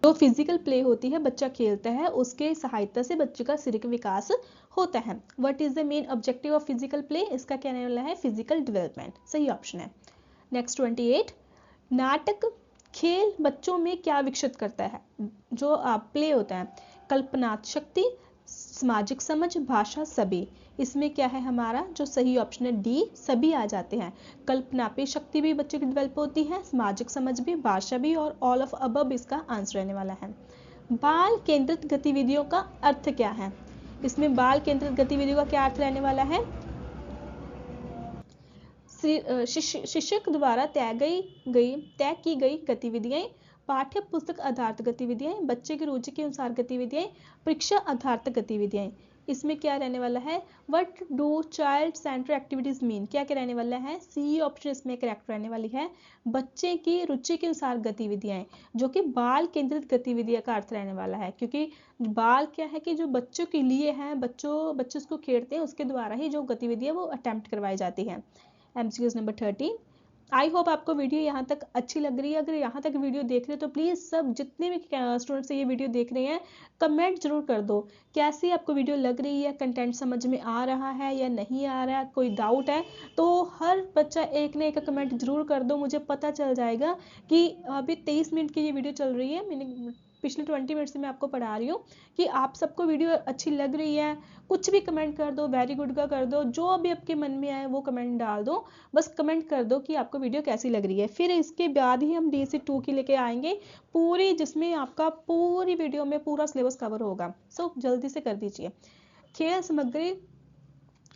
जो फिजिकल प्ले होती है, बच्चा खेलता है, उसके सहायता से बच्चे का शारीरिक विकास होता है। What is the main objective of physical play? इसका क्या रहने वाला है? Physical development. सही ऑप्शन है। नेक्स्ट 28, नाटक खेल बच्चों में क्या विकसित करता है? जो प्ले होता है, कल्पना शक्ति, सामाजिक समझ, भाषा, सभी। इसमें क्या है हमारा जो सही ऑप्शन है डी, सभी आ जाते हैं। कल्पना पे शक्ति भी बच्चे की डेवलप होती है, सामाजिक समझ भी, भाषा भी, और ऑल ऑफ अबव इसका आंसर रहने वाला है। बाल केंद्रित गतिविधियों का अर्थ क्या है? इसमें बाल केंद्रित गतिविधियों का क्या अर्थ रहने वाला है? शिक्षक द्वारा तय की गई गतिविधियां, पाठ्य पुस्तक आधारित गतिविधियां, बच्चे की रुचि के अनुसार गतिविधियां, परीक्षा आधारित गतिविधियां। इसमें क्या रहने वाला है? What do child centre activities mean? क्या क्या रहने वाला है? सी ऑप्शन इसमें करेक्ट रहने वाली है, बच्चे की रुचि के अनुसार गतिविधियां, जो कि बाल केंद्रित गतिविधियां का अर्थ रहने वाला है। क्योंकि बाल क्या है कि जो बच्चों के लिए है, बच्चे उसको खेलते हैं, उसके द्वारा ही जो गतिविधियां वो अटेम्प्ट करवाई जाती है। MCQs number 13। आई होप आपको वीडियो यहाँ तक अच्छी लग रही है। अगर यहाँ तक वीडियो देख रहे हो तो प्लीज़ सब जितने भी स्टूडेंट्स ये वीडियो देख रहे हैं, कमेंट जरूर कर दो कैसी आपको वीडियो लग रही है, कंटेंट समझ में आ रहा है या नहीं आ रहा है, कोई डाउट है तो हर बच्चा एक ना एक कमेंट जरूर कर दो। मुझे पता चल जाएगा कि अभी 23 मिनट की ये वीडियो चल रही है, मैंने पिछले 20 मिनट से मैं आपको पढ़ा रही हूँ, कि आप सबको वीडियो अच्छी लग रही है। कुछ भी कमेंट कर दो, वेरी गुड का कर दो, जो भी आपके मन में आए वो कमेंट डाल दो। बस कमेंट कर दो कि आपको वीडियो कैसी लग रही है। फिर इसके बाद ही हम DC2 की लेके आएंगे पूरी, जिसमें आपका पूरी वीडियो में पूरा सिलेबस कवर होगा। सो जल्दी से कर दीजिए। खेल सामग्री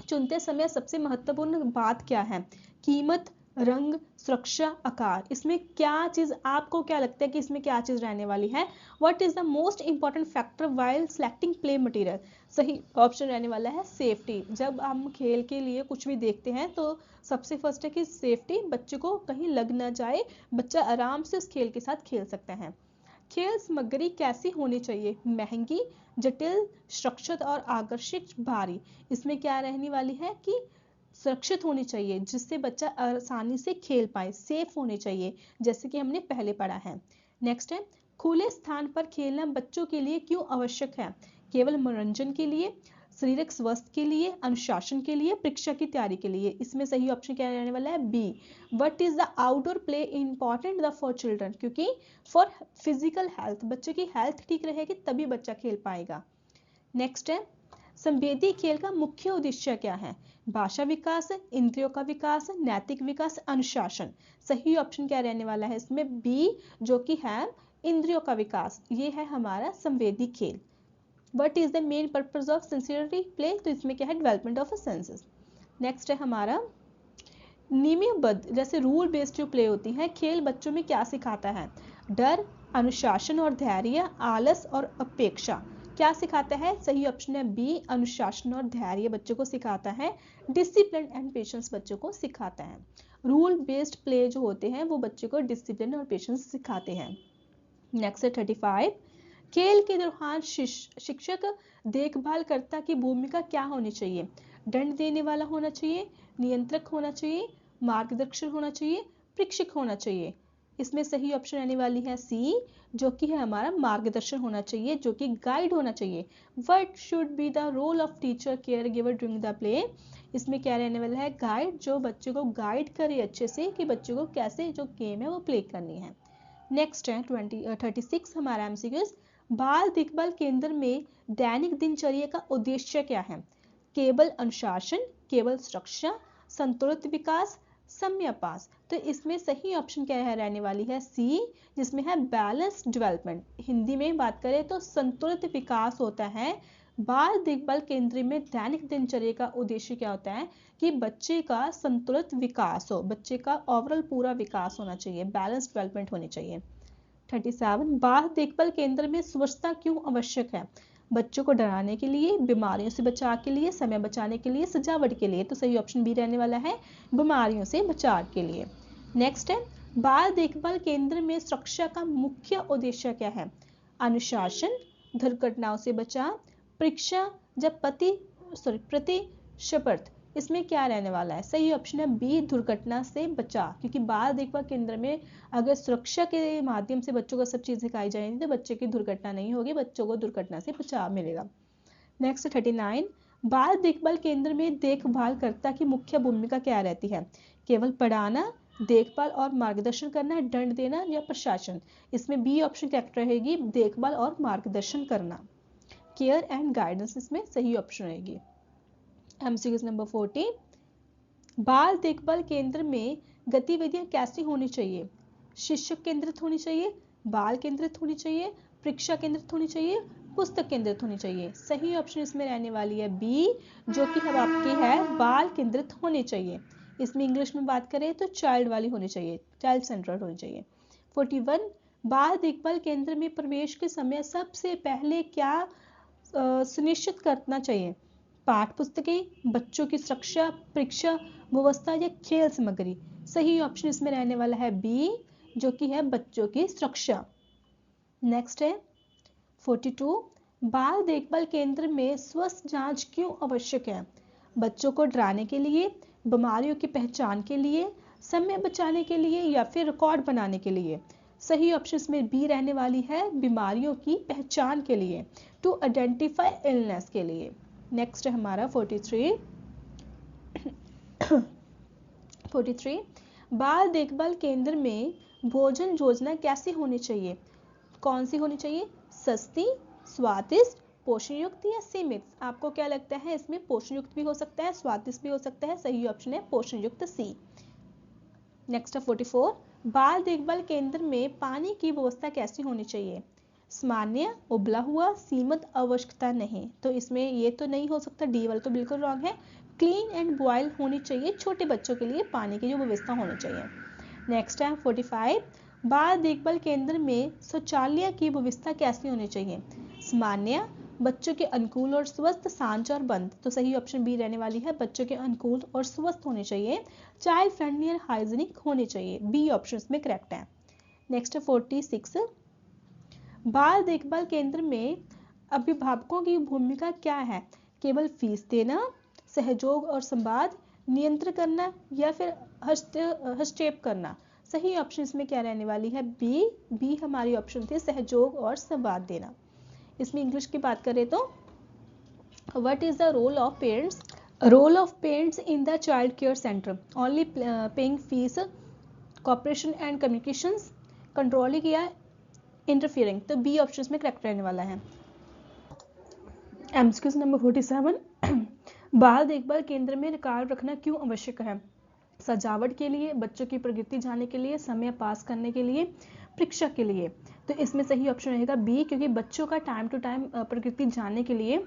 चुनते समय सबसे महत्वपूर्ण बात क्या है? कीमत, रंग, सुरक्षा, आकार। इसमें क्या चीज, आपको क्या लगता है कि इसमें क्या चीज रहने वाली है? What is the most important factor while selecting play material? सही ऑप्शन रहने वाला है सेफ्टी। जब हम खेल के लिए कुछ भी देखते हैं तो सबसे फर्स्ट है कि सेफ्टी, बच्चे को कहीं लग ना जाए, बच्चा आराम से उस खेल के साथ खेल सकता है। खेल सामग्री कैसी होनी चाहिए? महंगी, जटिल, सुरक्षित और आकर्षक, भारी। इसमें क्या रहने वाली है कि सुरक्षित होनी चाहिए, जिससे बच्चा आसानी से खेल पाए, सेफ होनी चाहिए, जैसे कि हमने पहले पढ़ा है। नेक्स्ट है, खुले स्थान पर खेलना बच्चों के लिए क्यों आवश्यक है? केवल मनोरंजन के लिए, शारीरिक स्वास्थ्य के लिए, अनुशासन के लिए, परीक्षा की तैयारी के लिए? इसमें सही ऑप्शन क्या रहने वाला है? B. What is the outdoor play important for children? क्योंकि फॉर फिजिकल हेल्थ, बच्चे की हेल्थ ठीक रहेगी तभी बच्चा खेल पाएगा। नेक्स्ट है, संवेदी खेल का मुख्य उद्देश्य क्या है? भाषा विकास, इंद्रियों का विकास, नैतिक विकास, अनुशासन। सही ऑप्शन क्या रहने वाला है इसमें? बी, जो कि है इंद्रियों का विकास। ये है हमारा संवेदी खेल। What is the main purpose of sensory play? तो इसमें क्या है? Development of senses. नेक्स्ट है हमारा नियमबद्ध, जैसे रूल बेस्ड जो प्ले होती है, खेल बच्चों में क्या सिखाता है? डर, अनुशासन और धैर्य, आलस और अपेक्षा। क्या सिखाता है? सही ऑप्शन है बी, अनुशासन और धैर्य बच्चों को सिखाता है। डिसिप्लिन एंड पेशेंस बच्चों को सिखाता है। रूल बेस्ड प्ले जो होते हैं वो बच्चों को डिसिप्लिन और पेशेंस सिखाते हैं। नेक्स्ट है 35। खेल के दौरान शिक्षक देखभालकर्ता की भूमिका क्या होनी चाहिए? दंड देने वाला होना चाहिए, नियंत्रक होना चाहिए, मार्गदर्शक होना चाहिए, शिक्षक होना चाहिए। इसमें सही ऑप्शन आने वाली है सी, जो कि है हमारा मार्गदर्शन होना चाहिए, जो कि गाइड होना चाहिए। What should be the role of teacher caregiver during the play? इसमें क्या रहने वाला है? गाइड, जो बच्चों को गाइड करे अच्छे से कि बच्चों को कैसे जो गेम है वो प्ले करनी है। नेक्स्ट है 36 हमारा एमसीक्यूज। बाल देखभाल केंद्र में दैनिक दिनचर्या का उद्देश्य क्या है? केवल अनुशासन, केवल सुरक्षा, संतुलित विकास, समयापास। तो इसमें सही ऑप्शन क्या है रहने वाली है? सी, जिसमें है बैलेंस डेवलपमेंट। हिंदी में बात करें तो संतुलित विकास होता है। बाल देखभाल केंद्र में दैनिक दिनचर्या का उद्देश्य क्या होता है? कि बच्चे का संतुलित विकास हो, बच्चे का ओवरऑल पूरा विकास होना चाहिए, बैलेंस डेवलपमेंट होनी चाहिए। 37। बाल देखभाल केंद्र में स्वच्छता क्यों आवश्यक है? बच्चों को डराने के लिए, बीमारियों से बचाव के लिए, समय बचाने के लिए, सजावट के लिए। तो सही ऑप्शन बी रहने वाला है, बीमारियों से बचाव के लिए। नेक्स्ट है बाल देखभाल केंद्र में सुरक्षा का मुख्य उद्देश्य क्या है? अनुशासन, दुर्घटनाओं से बचाव, परीक्षा, जब प्रतिशपर्त। इसमें क्या रहने वाला है? सही ऑप्शन है बी, दुर्घटना से बचाव, क्योंकि बाल देखभाल केंद्र में अगर सुरक्षा के माध्यम से बच्चों को सब चीज सिखाई जाएगी तो बच्चे की दुर्घटना नहीं होगी, बच्चों को दुर्घटना से बचाव मिलेगा। नेक्स्ट 39। बाल देखभाल केंद्र में देखभालकर्ता की मुख्य भूमिका क्या रहती है? केवल पढ़ाना, देखभाल और मार्गदर्शन करना, दंड देना या प्रशासन। इसमें बी ऑप्शन करेक्ट रहेगी, देखभाल और मार्गदर्शन करना। केयर एंड गाइडेंस इसमें सही ऑप्शन रहेगी। MCQ number 40। बाल देखभाल केंद्र में गतिविधियां कैसी होनी चाहिए? शिक्षक केंद्रित होनी चाहिए, बाल केंद्रित होनी चाहिए, परीक्षा केंद्रित होनी चाहिए, पुस्तक केंद्रित होनी चाहिए। सही ऑप्शन इसमें रहने वाली है बी, जो कि अब आपकी है बाल केंद्रित होनी चाहिए। इसमें इंग्लिश में बात करें तो चाइल्ड वाली होनी चाहिए, चाइल्ड सेंटर्ड होनी चाहिए। 41। बाल देखभाल केंद्र में प्रवेश के समय सबसे पहले क्या सुनिश्चित करना चाहिए? पाठ पुस्तकें, बच्चों की सुरक्षा, परीक्षा व्यवस्था या खेल सामग्री। सही ऑप्शन इसमें रहने वाला है बी, जो कि है बच्चों की सुरक्षा। नेक्स्ट है 42। बाल देखभाल केंद्र में स्वास्थ्य जांच क्यों आवश्यक है? बच्चों को डराने के लिए, बीमारियों की पहचान के लिए, समय बचाने के लिए या फिर रिकॉर्ड बनाने के लिए। सही ऑप्शन इसमें बी रहने वाली है, बीमारियों की पहचान के लिए, टू आइडेंटिफाई इलनेस के लिए। नेक्स्ट है हमारा 43। 43। बाल देखभाल केंद्र में भोजन योजना कैसी होनी चाहिए? कौन सी होनी चाहिए? सस्ती, स्वादिष्ट, पोषण युक्त या सीमित? आपको क्या लगता है? इसमें पोषण युक्त भी हो सकता है, स्वादिष्ट भी हो सकता है। सही ऑप्शन है पोषण युक्त सी। नेक्स्ट है 44। बाल देखभाल केंद्र में पानी की व्यवस्था कैसी होनी चाहिए? सामान्य, उबला हुआ, सीमित, आवश्यकता नहीं। तो इसमें ये तो नहीं हो सकता, डी वाला तो बिल्कुल रॉन्ग है। क्लीन एंड बॉयल होनी चाहिए, छोटे बच्चों के लिए पानी की जो व्यवस्था होनी चाहिए। नेक्स्ट है 45। बाल देखभाल केंद्र में शौचालय की व्यवस्था कैसी होनी चाहिए? सामान्य, बच्चों के अनुकूल और स्वस्थ, सांच और बंद। तो सही ऑप्शन बी रहने वाली है, बच्चों के अनुकूल और स्वस्थ होने चाहिए, चाइल्ड फ्रेंडली और हाइजीनिक होने चाहिए। बी ऑप्शन इसमें करेक्ट है। नेक्स्ट है 46। बाल देखभाल केंद्र में अभिभावकों की भूमिका क्या है? केवल फीस देना, सहयोग और संवाद, नियंत्रण करना या फिर हस्तक्षेप करना। सही ऑप्शन इसमें क्या रहने वाली है? बी हमारी ऑप्शन थी, सहयोग और संवाद देना। इसमें इंग्लिश की बात करें तो what is the role of parents? Role of parents in the child care centre, only paying fees, cooperation and communications, controlling या इंटरफियरिंग। तो बी ऑप्शन में करेक्ट रहने वाला है। एमसीक्यूज नंबर 47 बाल देखभाल केंद्र में रिकॉर्ड रखना क्यों आवश्यक है? सजावट के लिए, बच्चों की प्रगति जानने के लिए, समय पास करने के लिए, परीक्षा के लिए। तो इसमें सही ऑप्शन रहेगा बी, क्योंकि बच्चों का टाइम टू टाइम प्रगति जानने के लिए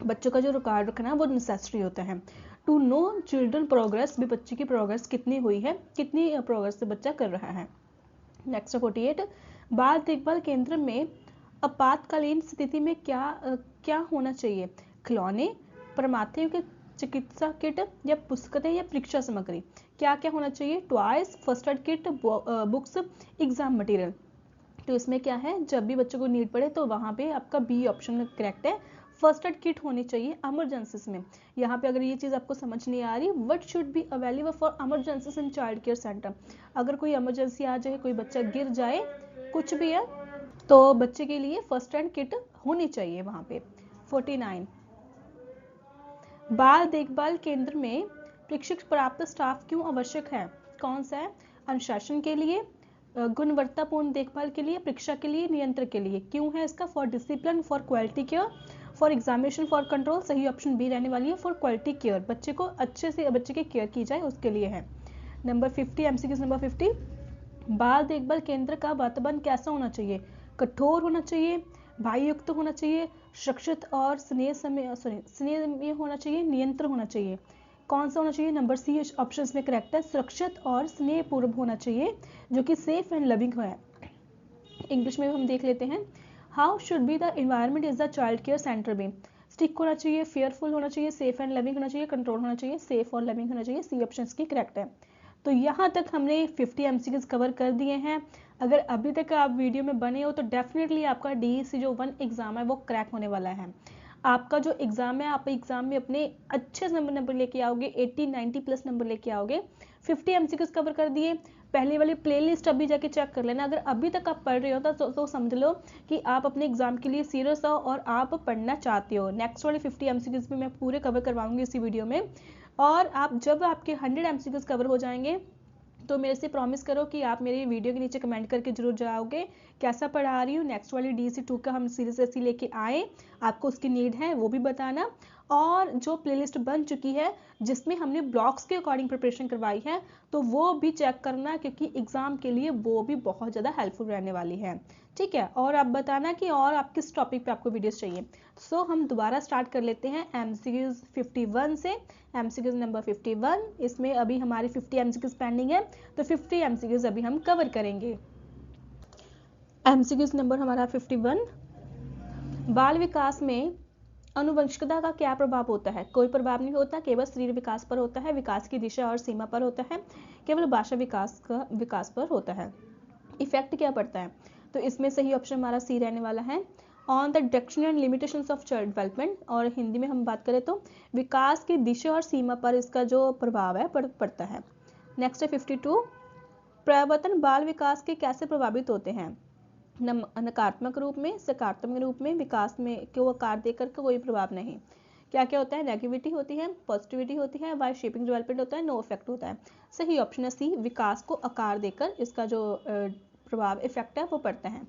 बच्चों का जो रिकॉर्ड रखना वो नेसेसरी होता है। टू नो चिल्ड्रन प्रोग्रेस, भी बच्चे की प्रोग्रेस कितनी हुई है, कितनी प्रोग्रेस से बच्चा कर रहा है। नेक्स्ट 48 बाल देखभाल केंद्र में आपातकालीन स्थिति में क्या होना चाहिए? खिलौने, परमात्मा के चिकित्सा किट या पुस्तकें या परीक्षा सामग्री। क्या क्या होना चाहिए? Toys, first aid kit, books, exam material. तो इसमें क्या है, जब भी बच्चों को नीड पड़े तो वहाँ पे आपका बी ऑप्शन करेक्ट है, फर्स्ट एड किट होनी चाहिए इमरजेंसीज में। यहाँ पे अगर ये चीज़ आपको समझ नहीं आ रही, what should be available for emergencies in child care centre. अगर कोई इमरजेंसी आ जाए, कोई बच्चा गिर जाए, कुछ भी है, तो बच्चे के लिए फर्स्ट एड किट होनी चाहिए वहाँ पे। 49 बाल देखभाल केंद्र में प्रशिक्षण प्राप्त स्टाफ क्यों आवश्यक है? कौन सा है? अनुशासन के लिए, गुणवत्तापूर्ण देखभाल के लिए, परीक्षा के लिए, नियंत्रण के लिए। क्यों है इसका? For discipline, for quality care, for examination, for control. सही ऑप्शन बी रहने वाली है, फॉर क्वालिटी केयर, बच्चे को अच्छे से बच्चे की केयर की जाए उसके लिए है। नंबर 50 एमसीक्यूज नंबर 50 बाल देखभाल केंद्र का वातावरण कैसा होना चाहिए? कठोर होना चाहिए, भाई युक्त होना चाहिए, सुरक्षित और स्नेह होना चाहिए, नियंत्रण होना चाहिए। कौन सा होना चाहिए? नंबर सी ऑप्शन में करेक्ट है, सुरक्षित और स्नेहपूर्व होना चाहिए, जो कि सेफ एंड लविंग है। इंग्लिश में हम देख लेते हैं। How should be the environment is the child care centre में? स्टिक होना चाहिए, फेयरफुल होना चाहिए, सेफ एंड लविंग होना चाहिए, कंट्रोल होना चाहिए, सेफ और लविंग होना चाहिए। सी ऑप्शन की करेक्ट है। तो यहाँ तक हमने 50 एमसीक्यूज कवर कर दिए हैं। अगर अभी तक आप वीडियो में बने हो तो डेफिनेटली आपका डीईसी जो 1 एग्जाम है वो क्रैक होने वाला है। आपका जो एग्जाम है, आप एग्जाम में अपने अच्छे नंबर लेके आओगे, 80-90 प्लस नंबर लेके आओगे। 50 एमसीक्यूज कवर कर दिए। पहले वाली प्लेलिस्ट अभी जाके चेक कर लेना। अगर अभी तक आप पढ़ रहे हो तो समझ लो कि आप अपने एग्जाम के लिए सीरियस हो और आप पढ़ना चाहते हो। नेक्स्ट वाले 50 एमसीक्यूज भी मैं पूरे कवर करवाऊंगी इसी वीडियो में। और आप जब आपके 100 एमसीक्यूज कवर हो जाएंगे तो मेरे से प्रॉमिस करो कि आप मेरी वीडियो के नीचे कमेंट करके जरूर जाओगे कैसा पढ़ा रही हूँ। नेक्स्ट वाली डीसी 2 का हम सीरीज ऐसी लेके आए, आपको उसकी नीड है वो भी बताना। और जो प्लेलिस्ट बन चुकी है जिसमें हमने ब्लॉक्स के अकॉर्डिंग प्रिपरेशन करवाई है तो वो भी चेक करना, क्योंकि एग्जाम के लिए वो भी बहुत ज़्यादा हेल्पफुल रहने वाली है। ठीक है, और आप बताना कि और आप किस टॉपिक पे आपको वीडियोस चाहिए। सो हम दोबारा स्टार्ट कर लेते हैं एमसीक्यूज 51 से। एमसीक्यूज नंबर 51, इसमें अभी हमारी 50 एमसीक्यूज पेंडिंग है, तो 50 एमसीक्यूज अभी हम कवर करेंगे। एमसीक्यूज नंबर हमारा 51, बाल विकास में आनुवंशिकता का क्या प्रभाव होता है? कोई प्रभाव नहीं होता, केवल शरीर विकास पर होता है, विकास की दिशा और सीमा पर होता है, केवल भाषा विकास पर होता है। इफेक्ट क्या पड़ता है? तो इसमें सही ऑप्शन हमारा सी रहने वाला है, on the direction and limitations of child development. और हिंदी में हम बात करें तो विकास की दिशा और सीमा पर इसका जो प्रभाव है पड़ता है। नेक्स्ट है 52, प्रवर्तन बाल विकास के कैसे प्रभावित होते हैं? नकारात्मक रूप में, सकारात्मक रूप में, विकास में को आकार देकर कोई प्रभाव नहीं। क्या क्या होता है? नेगेटिविटी होती है, पॉजिटिविटी होती है, बाय शेपिंग डेवलपमेंट होता है, नो इफेक्ट होता है। सही ऑप्शन है सी, विकास को आकार देकर इसका जो प्रभाव इफेक्ट है वो पड़ता है।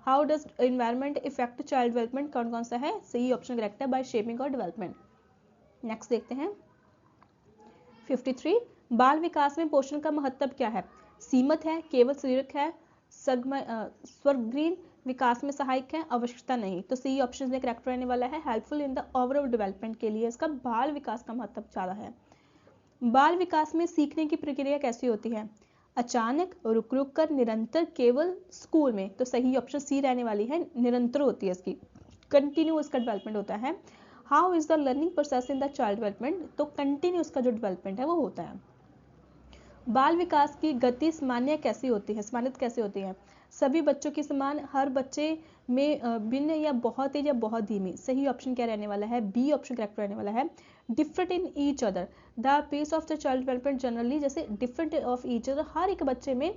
How does environment effect child development? कौन कौन सा है? सही ऑप्शन करेक्ट है, बाय शेपिंग और डेवलपमेंट। नेक्स्ट देखते हैं 53, बाल विकास में पोषण का महत्व क्या है? सीमित है, केवल शारीरिक है, स्वर्गग्रीन, विकास में सहायक है, आवश्यकता नहीं। तो सी ऑप्शन में करेक्ट रहने वाला है, helpful in the overall development के लिए इसका बाल विकास का महत्व ज्यादा है। बाल विकास में सीखने की प्रक्रिया कैसी होती है? अचानक, रुक रुक कर, निरंतर, केवल, स्कूल में। तो सही ऑप्शन सी रहने वाली है, निरंतर होती है इसकी, कंटिन्यू इसका डेवलपमेंट होता है। How is the learning process in the child development? तो कंटिन्यू इसका जो डेवलपमेंट है वो होता है। बाल विकास की गति सामान्य कैसी होती है? समानित कैसे होती है? सभी बच्चों की समान, हर बच्चे में भिन्न, या बहुत तेज या बहुत धीमी। सही ऑप्शन क्या रहने वाला है? बी ऑप्शन करेक्ट रहने वाला है, different in each other. The pace of the child development generally, जैसे डिफरेंट ऑफ ईच अदर, हर एक बच्चे में,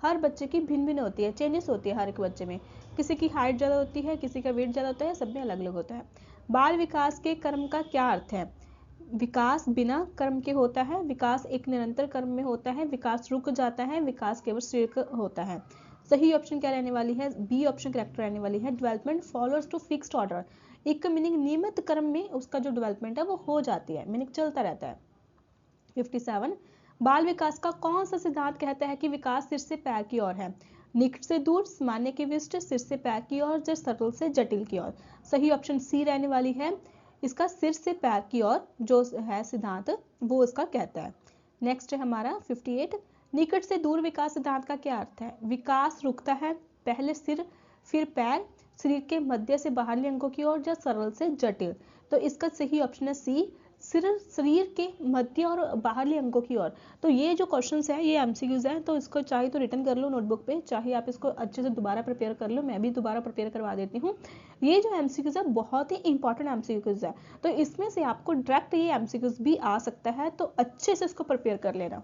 हर बच्चे की भिन्न भिन्न होती है, चेंजेस होती है हर एक बच्चे में। किसी की हाइट ज़्यादा होती है, किसी का वेट ज़्यादा होता है, सब में अलग अलग होता है। बाल विकास के क्रम का क्या अर्थ है? विकास बिना कर्म के होता है, विकास एक निरंतर कर्म में होता है, विकास रुक जाता है, विकास केवल शरीर होता है। सही ऑप्शन क्या रहने वाली है, बी ऑप्शन करेक्ट रहने वाली है। Development followers to fixed order, एक मीनिंग नियमित क्रम में उसका जो डेवलपमेंट है वो हो जाती है, मीनिंग चलता रहता है। 57, बाल विकास का कौन सा सिद्धांत कहता है कि विकास सिर से पैर की ओर है, निकट से दूर, सामान्य के विशिष्ट, सिर से पैर की ओर, जो सरल से जटिल की ओर। सही ऑप्शन सी रहने वाली है, इसका सिर से पैर की ओर जो है सिद्धांत वो इसका कहता है। नेक्स्ट है हमारा 58, निकट से दूर विकास सिद्धांत का क्या अर्थ है, विकास रुकता है पहले सिर फिर पैर, शरीर के मध्य से बाहरी अंगों की ओर, या सरल से जटिल। तो इसका सही ऑप्शन है सी, शरीर के मध्य और बाहरी अंगों की ओर। तो ये जो क्वेश्चंस है ये एमसीक्यूज हैं, तो इसको चाहे तो रिटर्न कर लो नोटबुक पे, चाहे आप इसको अच्छे से दोबारा प्रिपेयर कर लो, मैं भी दोबारा प्रिपेयर करवा देती हूँ। ये जो एमसीक्यूज है बहुत ही इंपॉर्टेंट एमसीक्यूज है, तो इसमें से आपको डायरेक्ट ये एमसीक्यूज भी आ सकता है, तो अच्छे से इसको प्रिपेयर कर लेना।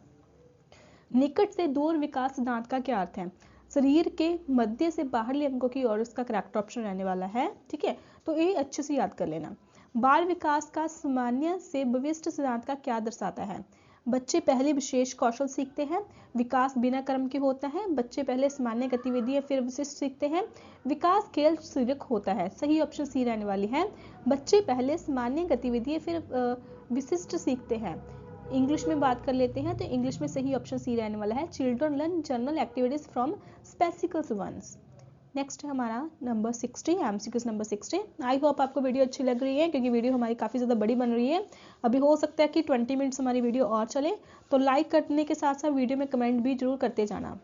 निकट से दूर विकास सिद्धांत का क्या अर्थ है, शरीर के मध्य से बाहरी अंगों की ओर, इसका करेक्ट ऑप्शन रहने वाला है। ठीक है, तो ये अच्छे से याद कर लेना। बाल विकास का सामान्य से भविष्य सिद्धांत का क्या दर्शाता है, बच्चे पहले विशेष कौशल सीखते हैं, विकास बिना कर्म के होता है, बच्चे पहले सामान्य गतिविधियां फिर विशिष्ट सीखते हैं, विकास खेल शारीरिक होता है। सही ऑप्शन सी रहने वाली है, बच्चे पहले सामान्य गतिविधियां फिर विशिष्ट सीखते हैं। इंग्लिश में बात कर लेते हैं, तो इंग्लिश में सही ऑप्शन सी रहने वाला है, children learn general activities from specific ones. Next है हमारा number 60, MCQs number 60। I hope आपको वीडियो अच्छी लग रही है, क्योंकि वीडियो हमारी काफ़ी ज़्यादा बड़ी बन रही है। अभी हो सकता है कि 20 मिनट्स हमारी वीडियो और चले, तो लाइक करने के साथ साथ वीडियो में कमेंट भी जरूर करते जाना।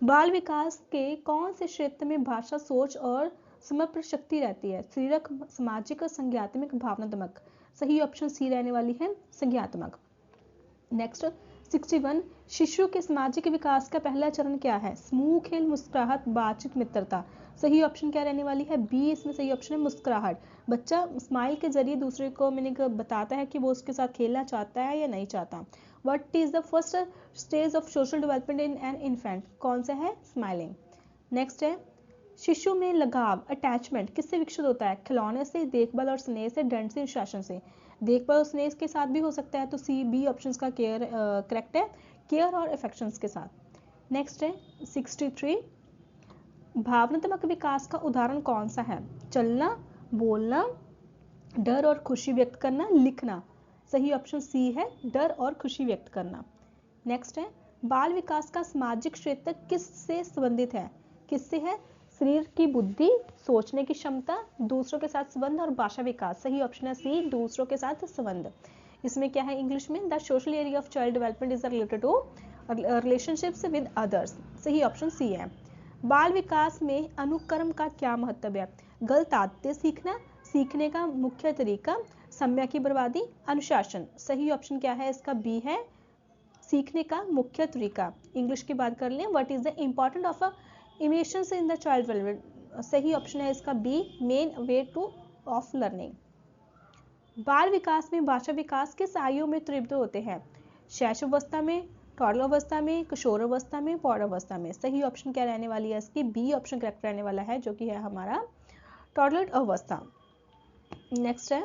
बाल विकास के कौन से क्षेत्र में भाषा, सोच और समर्पण शक्ति रहती है, शारीरिक, सामाजिक, संज्ञात्मक, भावनात्मक। सही ऑप्शन सी रहने वाली है, संज्ञात्मक। नेक्स्ट 61, शिशु के सामाजिक विकास का पहला चरण क्या है, समूह खेल, मुस्कुराहट, बातचीत, मित्रता। सही ऑप्शन क्या रहने वाली है, बी, इसमें सही ऑप्शन है मुस्कुराहट। बच्चा स्माइल के जरिए दूसरे को बताता है कि वो उसके साथ खेलना चाहता है या नहीं चाहता। What is the first stage of social development in an infant, कौन सा है, स्माइलिंग। नेक्स्ट है, शिशु में लगाव, अटैचमेंट किससे विकसित होता है, खिलौने से, देखभाल और स्नेह से, दंड से, शासन से। देखभाल और स्नेह के साथ भी हो सकता है, तो सी, बी ऑप्शन का केयर करेक्ट है, केयर और अफेक्शंस के साथ। नेक्स्ट है 63, भावनात्मक विकास का उदाहरण कौन सा है, चलना, बोलना, डर और खुशी व्यक्त करना, लिखना। सही ऑप्शन सी है, डर और खुशी व्यक्त करना। नेक्स्ट है, बाल विकास का सामाजिक क्षेत्र किससे संबंधित है, किससे है, शरीर की बुद्धि, सोचने की क्षमता, दूसरों के साथ संबंध और भाषा विकास। सही ऑप्शन है सी, दूसरों के साथ संबंध। इसमें क्या है इंग्लिश में, the social area of child development is related to relationships with others. सही ऑप्शन सी है। बाल विकास में अनुक्रम का क्या महत्व है, गलत आदतें सीखना, सीखने का मुख्य तरीका, समय की बर्बादी, अनुशासन। सही ऑप्शन क्या है इसका, बी है, सीखने का मुख्य तरीका। इंग्लिश की बात कर लें, what is the important of emotions in the child development. सही ऑप्शन है इसका B, main way to of learning. बाल विकास में भाषा विकास किस आयु में तीव्र होते हैं, शैशव अवस्था में, टॉडलर अवस्था में, किशोर अवस्था में, पौध अवस्था में। सही ऑप्शन क्या रहने वाली है इसकी, बी ऑप्शन करेक्ट रहने वाला है, जो कि है हमारा टॉडलर अवस्था। नेक्स्ट है,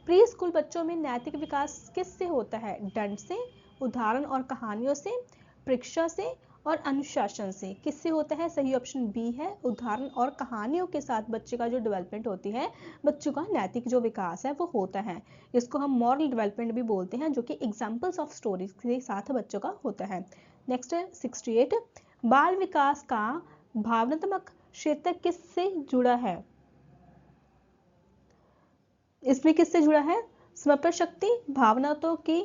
प्री स्कूल बच्चों में नैतिक विकास किससे होता है, दंड से, उदाहरण और कहानियों से, परीक्षा से और अनुशासन से। किससे होता है, सही ऑप्शन बी है, उदाहरण और कहानियों के साथ बच्चे का जो डेवलपमेंट होती है, बच्चों का नैतिक जो विकास है वो होता है। इसको हम मॉरल डेवलपमेंट भी बोलते हैं, जो कि एग्जाम्पल्स ऑफ स्टोरीज के साथ बच्चों का होता है। नेक्स्ट है 68, बाल विकास का भावनात्मक क्षेत्र किससे जुड़ा है, इसमें किससे जुड़ा है, समर्पण शक्ति, भावनाओं की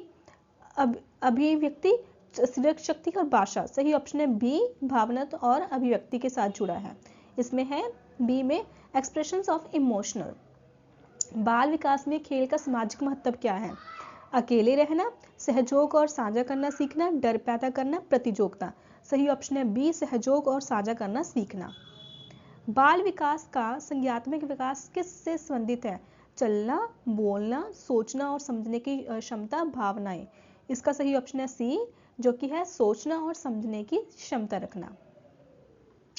अभिव्यक्ति, शारीरिक शक्ति और भाषा। सही ऑप्शन है बी, भावना और अभिव्यक्ति के साथ जुड़ा है। इसमें है बी में एक्सप्रेशंस ऑफ इमोशनल। बाल विकास में खेल का सामाजिक महत्व क्या है, अकेले रहना, सहयोग और साझा करना सीखना, डर पैदा करना, प्रतियोगिता। सही ऑप्शन है बी, सहयोग और साझा करना सीखना। बाल विकास का संज्ञात्मक विकास किससे संबंधित है, चलना, बोलना, सोचना और समझने की क्षमता, भावनाएं। इसका सही ऑप्शन है सी, जो कि है सोचना और समझने की क्षमता रखना।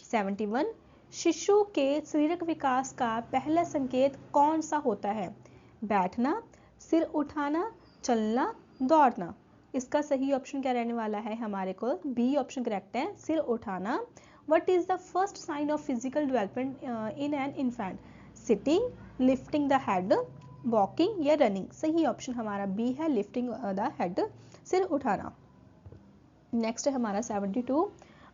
71, शिशु के शारीरिक विकास का पहला संकेत कौन सा होता है, बैठना, सिर उठाना, चलना, दौड़ना। इसका सही ऑप्शन क्या रहने वाला है हमारे को, बी ऑप्शन करेक्ट है, सिर उठाना, what is the first sign of physical development in an infant? Sitting, lifting the head, walking या रनिंग? सही ऑप्शन हमारा बी है, लिफ्टिंग द हेड, सिर उठाना। नेक्स्ट है हमारा 72।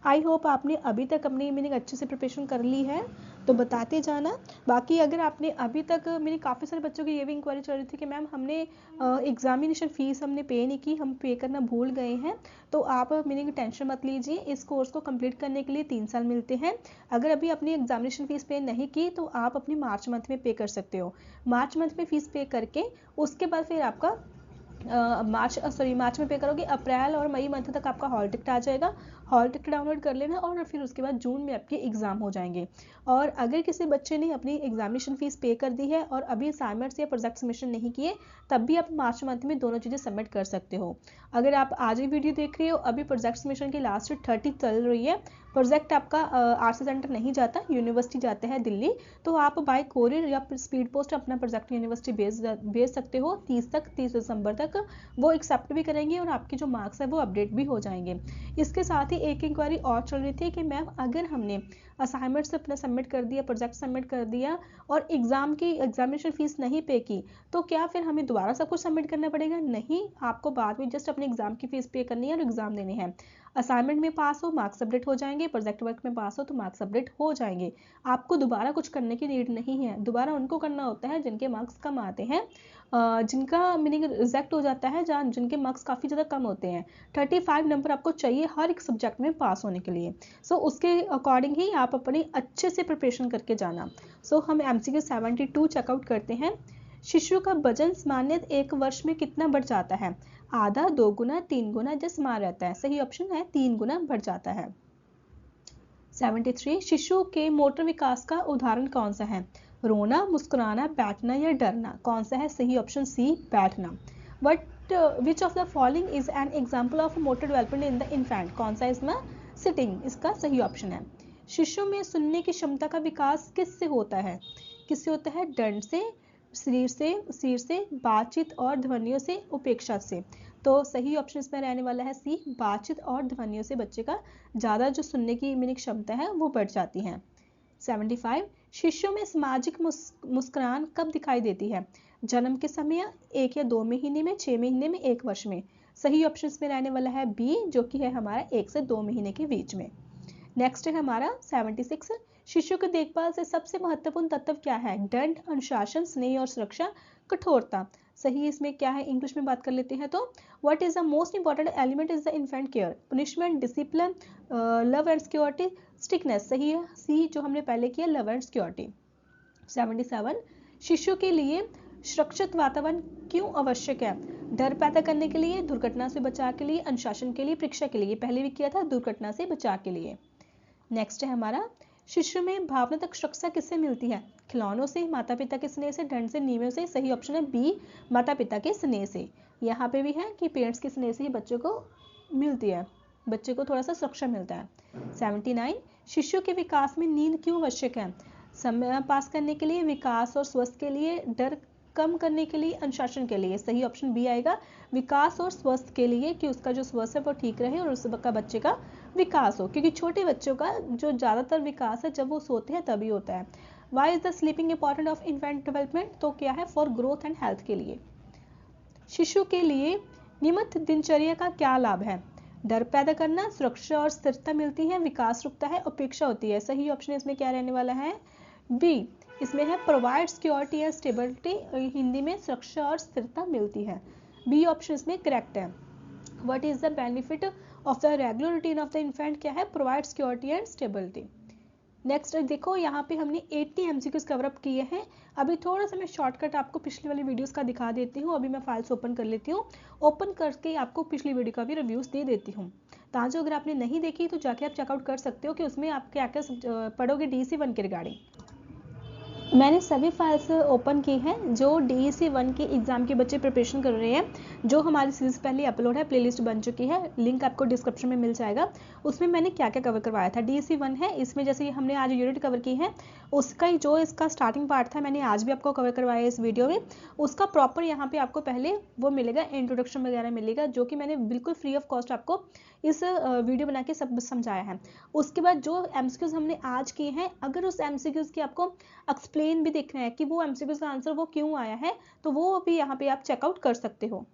आई होप आपने अभी तक अपनी मीनिंग अच्छे से प्रिपरेशन कर ली है, तो बताते जाना। बाकी अगर आपने अभी तक, मेरी काफ़ी सारे बच्चों की ये भी इंक्वायरी चल रही थी कि मैम हमने एग्जामिनेशन फ़ीस हमने पे नहीं की, हम पे करना भूल गए हैं, तो आप मीनिंग टेंशन मत लीजिए, इस कोर्स को कंप्लीट करने के लिए 3 साल मिलते हैं। अगर अभी अपनी एग्जामिनेशन फ़ीस पे नहीं की तो आप अपनी मार्च मंथ में पे कर सकते हो। मार्च मंथ में फ़ीस पे करके उसके बाद फिर आपका मार्च में पे करोगे, अप्रैल और मई मंथ तक आपका हॉल टिकट आ जाएगा। हॉल टिकट डाउनलोड कर लेना और फिर उसके बाद जून में आपके एग्जाम हो जाएंगे। और अगर किसी बच्चे ने अपनी एग्जामिनेशन फीस पे कर दी है और अभी असाइनमेंट्स या प्रोजेक्ट सबमिशन नहीं किए, तब भी आप मार्च मंथ में दोनों चीज़ें सबमिट कर सकते हो। अगर आप आज ही वीडियो देख रहे हो, अभी प्रोजेक्ट सबमिशन की लास्ट 30 चल रही है। प्रोजेक्ट आपका आरसी सेंटर नहीं जाता, यूनिवर्सिटी जाते हैं दिल्ली, तो आप बाय कोरियर या स्पीड पोस्ट अपना प्रोजेक्ट यूनिवर्सिटी भेज सकते हो 30 दिसंबर तक। वो एक्सेप्ट भी करेंगे और आपके जो मार्क्स है वो अपडेट भी हो जाएंगे। इसके साथ ही एक इंक्वायरी और चल रही थी कि मैम अगर हमने असाइनमेंट्स अपना सबमिट कर दिया, प्रोजेक्ट सबमिट कर दिया और एग्जाम की एग्जामिनेशन फीस नहीं पे की, तो क्या फिर हमें दोबारा सब कुछ सबमिट करना पड़ेगा? नहीं, आपको बाद में जस्ट अपने एग्जाम की फीस पे करनी है और एग्जाम देने हैं। असाइनमेंट में पास हो मार्क्स अपडेट हो जाएंगे, प्रोजेक्ट वर्क में पास हो तो मार्क्स अपडेट हो जाएंगे। आपको दोबारा कुछ करने की नीड नहीं है। दोबारा उनको करना होता है जिनके मार्क्स कम आते हैं, जिनका मीनिंग रिजेक्ट हो जाता है, जहाँ जिनके मार्क्स काफ़ी ज़्यादा कम होते हैं। 35 नंबर आपको चाहिए हर एक सब्जेक्ट में पास होने के लिए। सो उसके अकॉर्डिंग ही आप अपनी अच्छे से प्रिपरेशन करके जाना। हम MCQ 72 चेकआउट करते हैं। शिशु का वजन सामान्यतः एक वर्ष में कितना बढ़ जाता है? आधा, 2 गुना, 3 गुना या समान रहता है? सही ऑप्शन है 3 गुना बढ़ जाता है। 73 शिशु के मोटर विकास का उदाहरण कौन सा है? रोना, मुस्कुराना, बैठना या डरना? कौन सा है? सही ऑप्शन सी, बैठना। But which of the following is an example of motor development in the infant? कौन सा इसमें? सिटिंग इसका सही ऑप्शन है। शिशु में सुनने की क्षमता का विकास किससे होता है? किससे होता है? दंड से, सिर से, बातचीत और ध्वनियों से, उपेक्षा से? तो सही ऑप्शन इसमें रहने वाला है सी, बातचीत और ध्वनियों से बच्चे का ज़्यादा जो सुनने की मीनिंग क्षमता है वो बढ़ जाती है। 75 शिशु में सामाजिक मुस्कुराहट कब दिखाई देती है? जन्म के समय, 1 या 2 महीने में, 6 महीने में, 1 वर्ष में? सही ऑप्शन इसमें रहने वाला है बी, जो कि है हमारा 1 से 2 महीने के बीच में। नेक्स्ट है हमारा 76 शिशु की देखभाल से सबसे महत्वपूर्ण तत्व क्या है? दंड, अनुशासन, स्नेह और सुरक्षा, कठोरता? सही इसमें क्या है? इंग्लिश में बात कर लेते हैं तो what is the most important element is the infant care? Punishment, discipline, love and security, stickiness? सही है सी, जो हमने पहले किया, लव एंड सिक्योरिटी। 77 शिशु के लिए सुरक्षित वातावरण क्यों आवश्यक है? डर पैदा करने के लिए, दुर्घटना से बचाव के लिए, अनुशासन के लिए, परीक्षा के लिए? पहले भी किया था, दुर्घटना से बचाव के लिए। नेक्स्ट है हमारा शिशु में भावनात्मक सुरक्षा किससे मिलती है? खिलौनों से, माता पिता के स्नेह से, दंड से, नियमों से? सही ऑप्शन है बी, माता पिता के स्नेह से। यहाँ पे भी है कि पेरेंट्स के स्नेह से ही बच्चों को मिलती है, बच्चे को थोड़ा सा सुरक्षा मिलता है। 79 शिशु के विकास में नींद क्यों आवश्यक है? समय पास करने के लिए, विकास और स्वस्थ के लिए, डर कम करने के लिए, अनुशासन के लिए? सही ऑप्शन बी आएगा, विकास और स्वस्थ के लिए, कि उसका जो स्वस्थ है वो ठीक रहे और उसका बच्चे का विकास हो, क्योंकि छोटे बच्चों का जो ज़्यादातर विकास है जब वो सोते हैं तभी होता है। Why is the sleeping important of infant development? तो क्या है? फॉर ग्रोथ एंड हेल्थ के लिए। शिशु के लिए नियमित दिनचर्या का क्या लाभ है? डर पैदा करना, सुरक्षा और स्थिरता मिलती है, विकास रुकता है, उपेक्षा होती है? सही ऑप्शन इसमें क्या रहने वाला है? बी, इसमें है provide security and stability, Hindi में सुरक्षा और स्थिरता मिलती है। बी ऑप्शन इसमें करेक्ट है। What is the benefit of the regular routine of the infant? क्या है? Provide security and stability. Next देखो, यहाँ पे हमने 80 MCQs कवर अप किए हैं। अभी थोड़ा सा मैं शॉर्टकट आपको पिछली वाली वीडियोस का दिखा देती हूँ। अभी मैं फाइल्स ओपन कर लेती हूँ, ओपन करके आपको पिछली वीडियो का भी रिव्यूज दे देती हूँ, ताकि अगर आपने नहीं देखी तो जाके आप चेकआउट कर सकते हो कि उसमें आप क्या क्या पढ़ोगे DC1 के रिगार्डिंग। मैंने सभी फाइल्स ओपन की हैं जो DEC 1 के एग्ज़ाम के बच्चे प्रिपरेशन कर रहे हैं, जो हमारी सीरीज़ पहले अपलोड है, प्लेलिस्ट बन चुकी है, लिंक आपको डिस्क्रिप्शन में मिल जाएगा। उसमें मैंने क्या क्या कवर करवाया था। DEC 1 है, इसमें जैसे कि हमने आज यूनिट कवर की है, उसका ही जो इसका स्टार्टिंग पार्ट था मैंने आज भी आपको कवर करवाया है इस वीडियो में। उसका प्रॉपर यहाँ पे आपको पहले वो मिलेगा, इंट्रोडक्शन वगैरह मिलेगा, जो कि मैंने बिल्कुल फ्री ऑफ कॉस्ट आपको इस वीडियो बना के सब समझाया है। उसके बाद जो MCQs हमने आज किए हैं, अगर उस MCQs की आपको एक्सप्लेन भी देखना है कि वो MCQs का आंसर वो क्यों आया है, तो वो भी यहाँ पे आप चेकआउट कर सकते हो।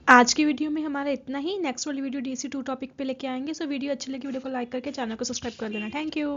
आज की वीडियो में हमारा इतना ही। नेक्स्ट वाली वीडियो DC2 टॉपिक पे लेके आएंगे। सो वीडियो अच्छी लगी वीडियो को लाइक करके चैनल को सब्सक्राइब कर लेना। Thank you.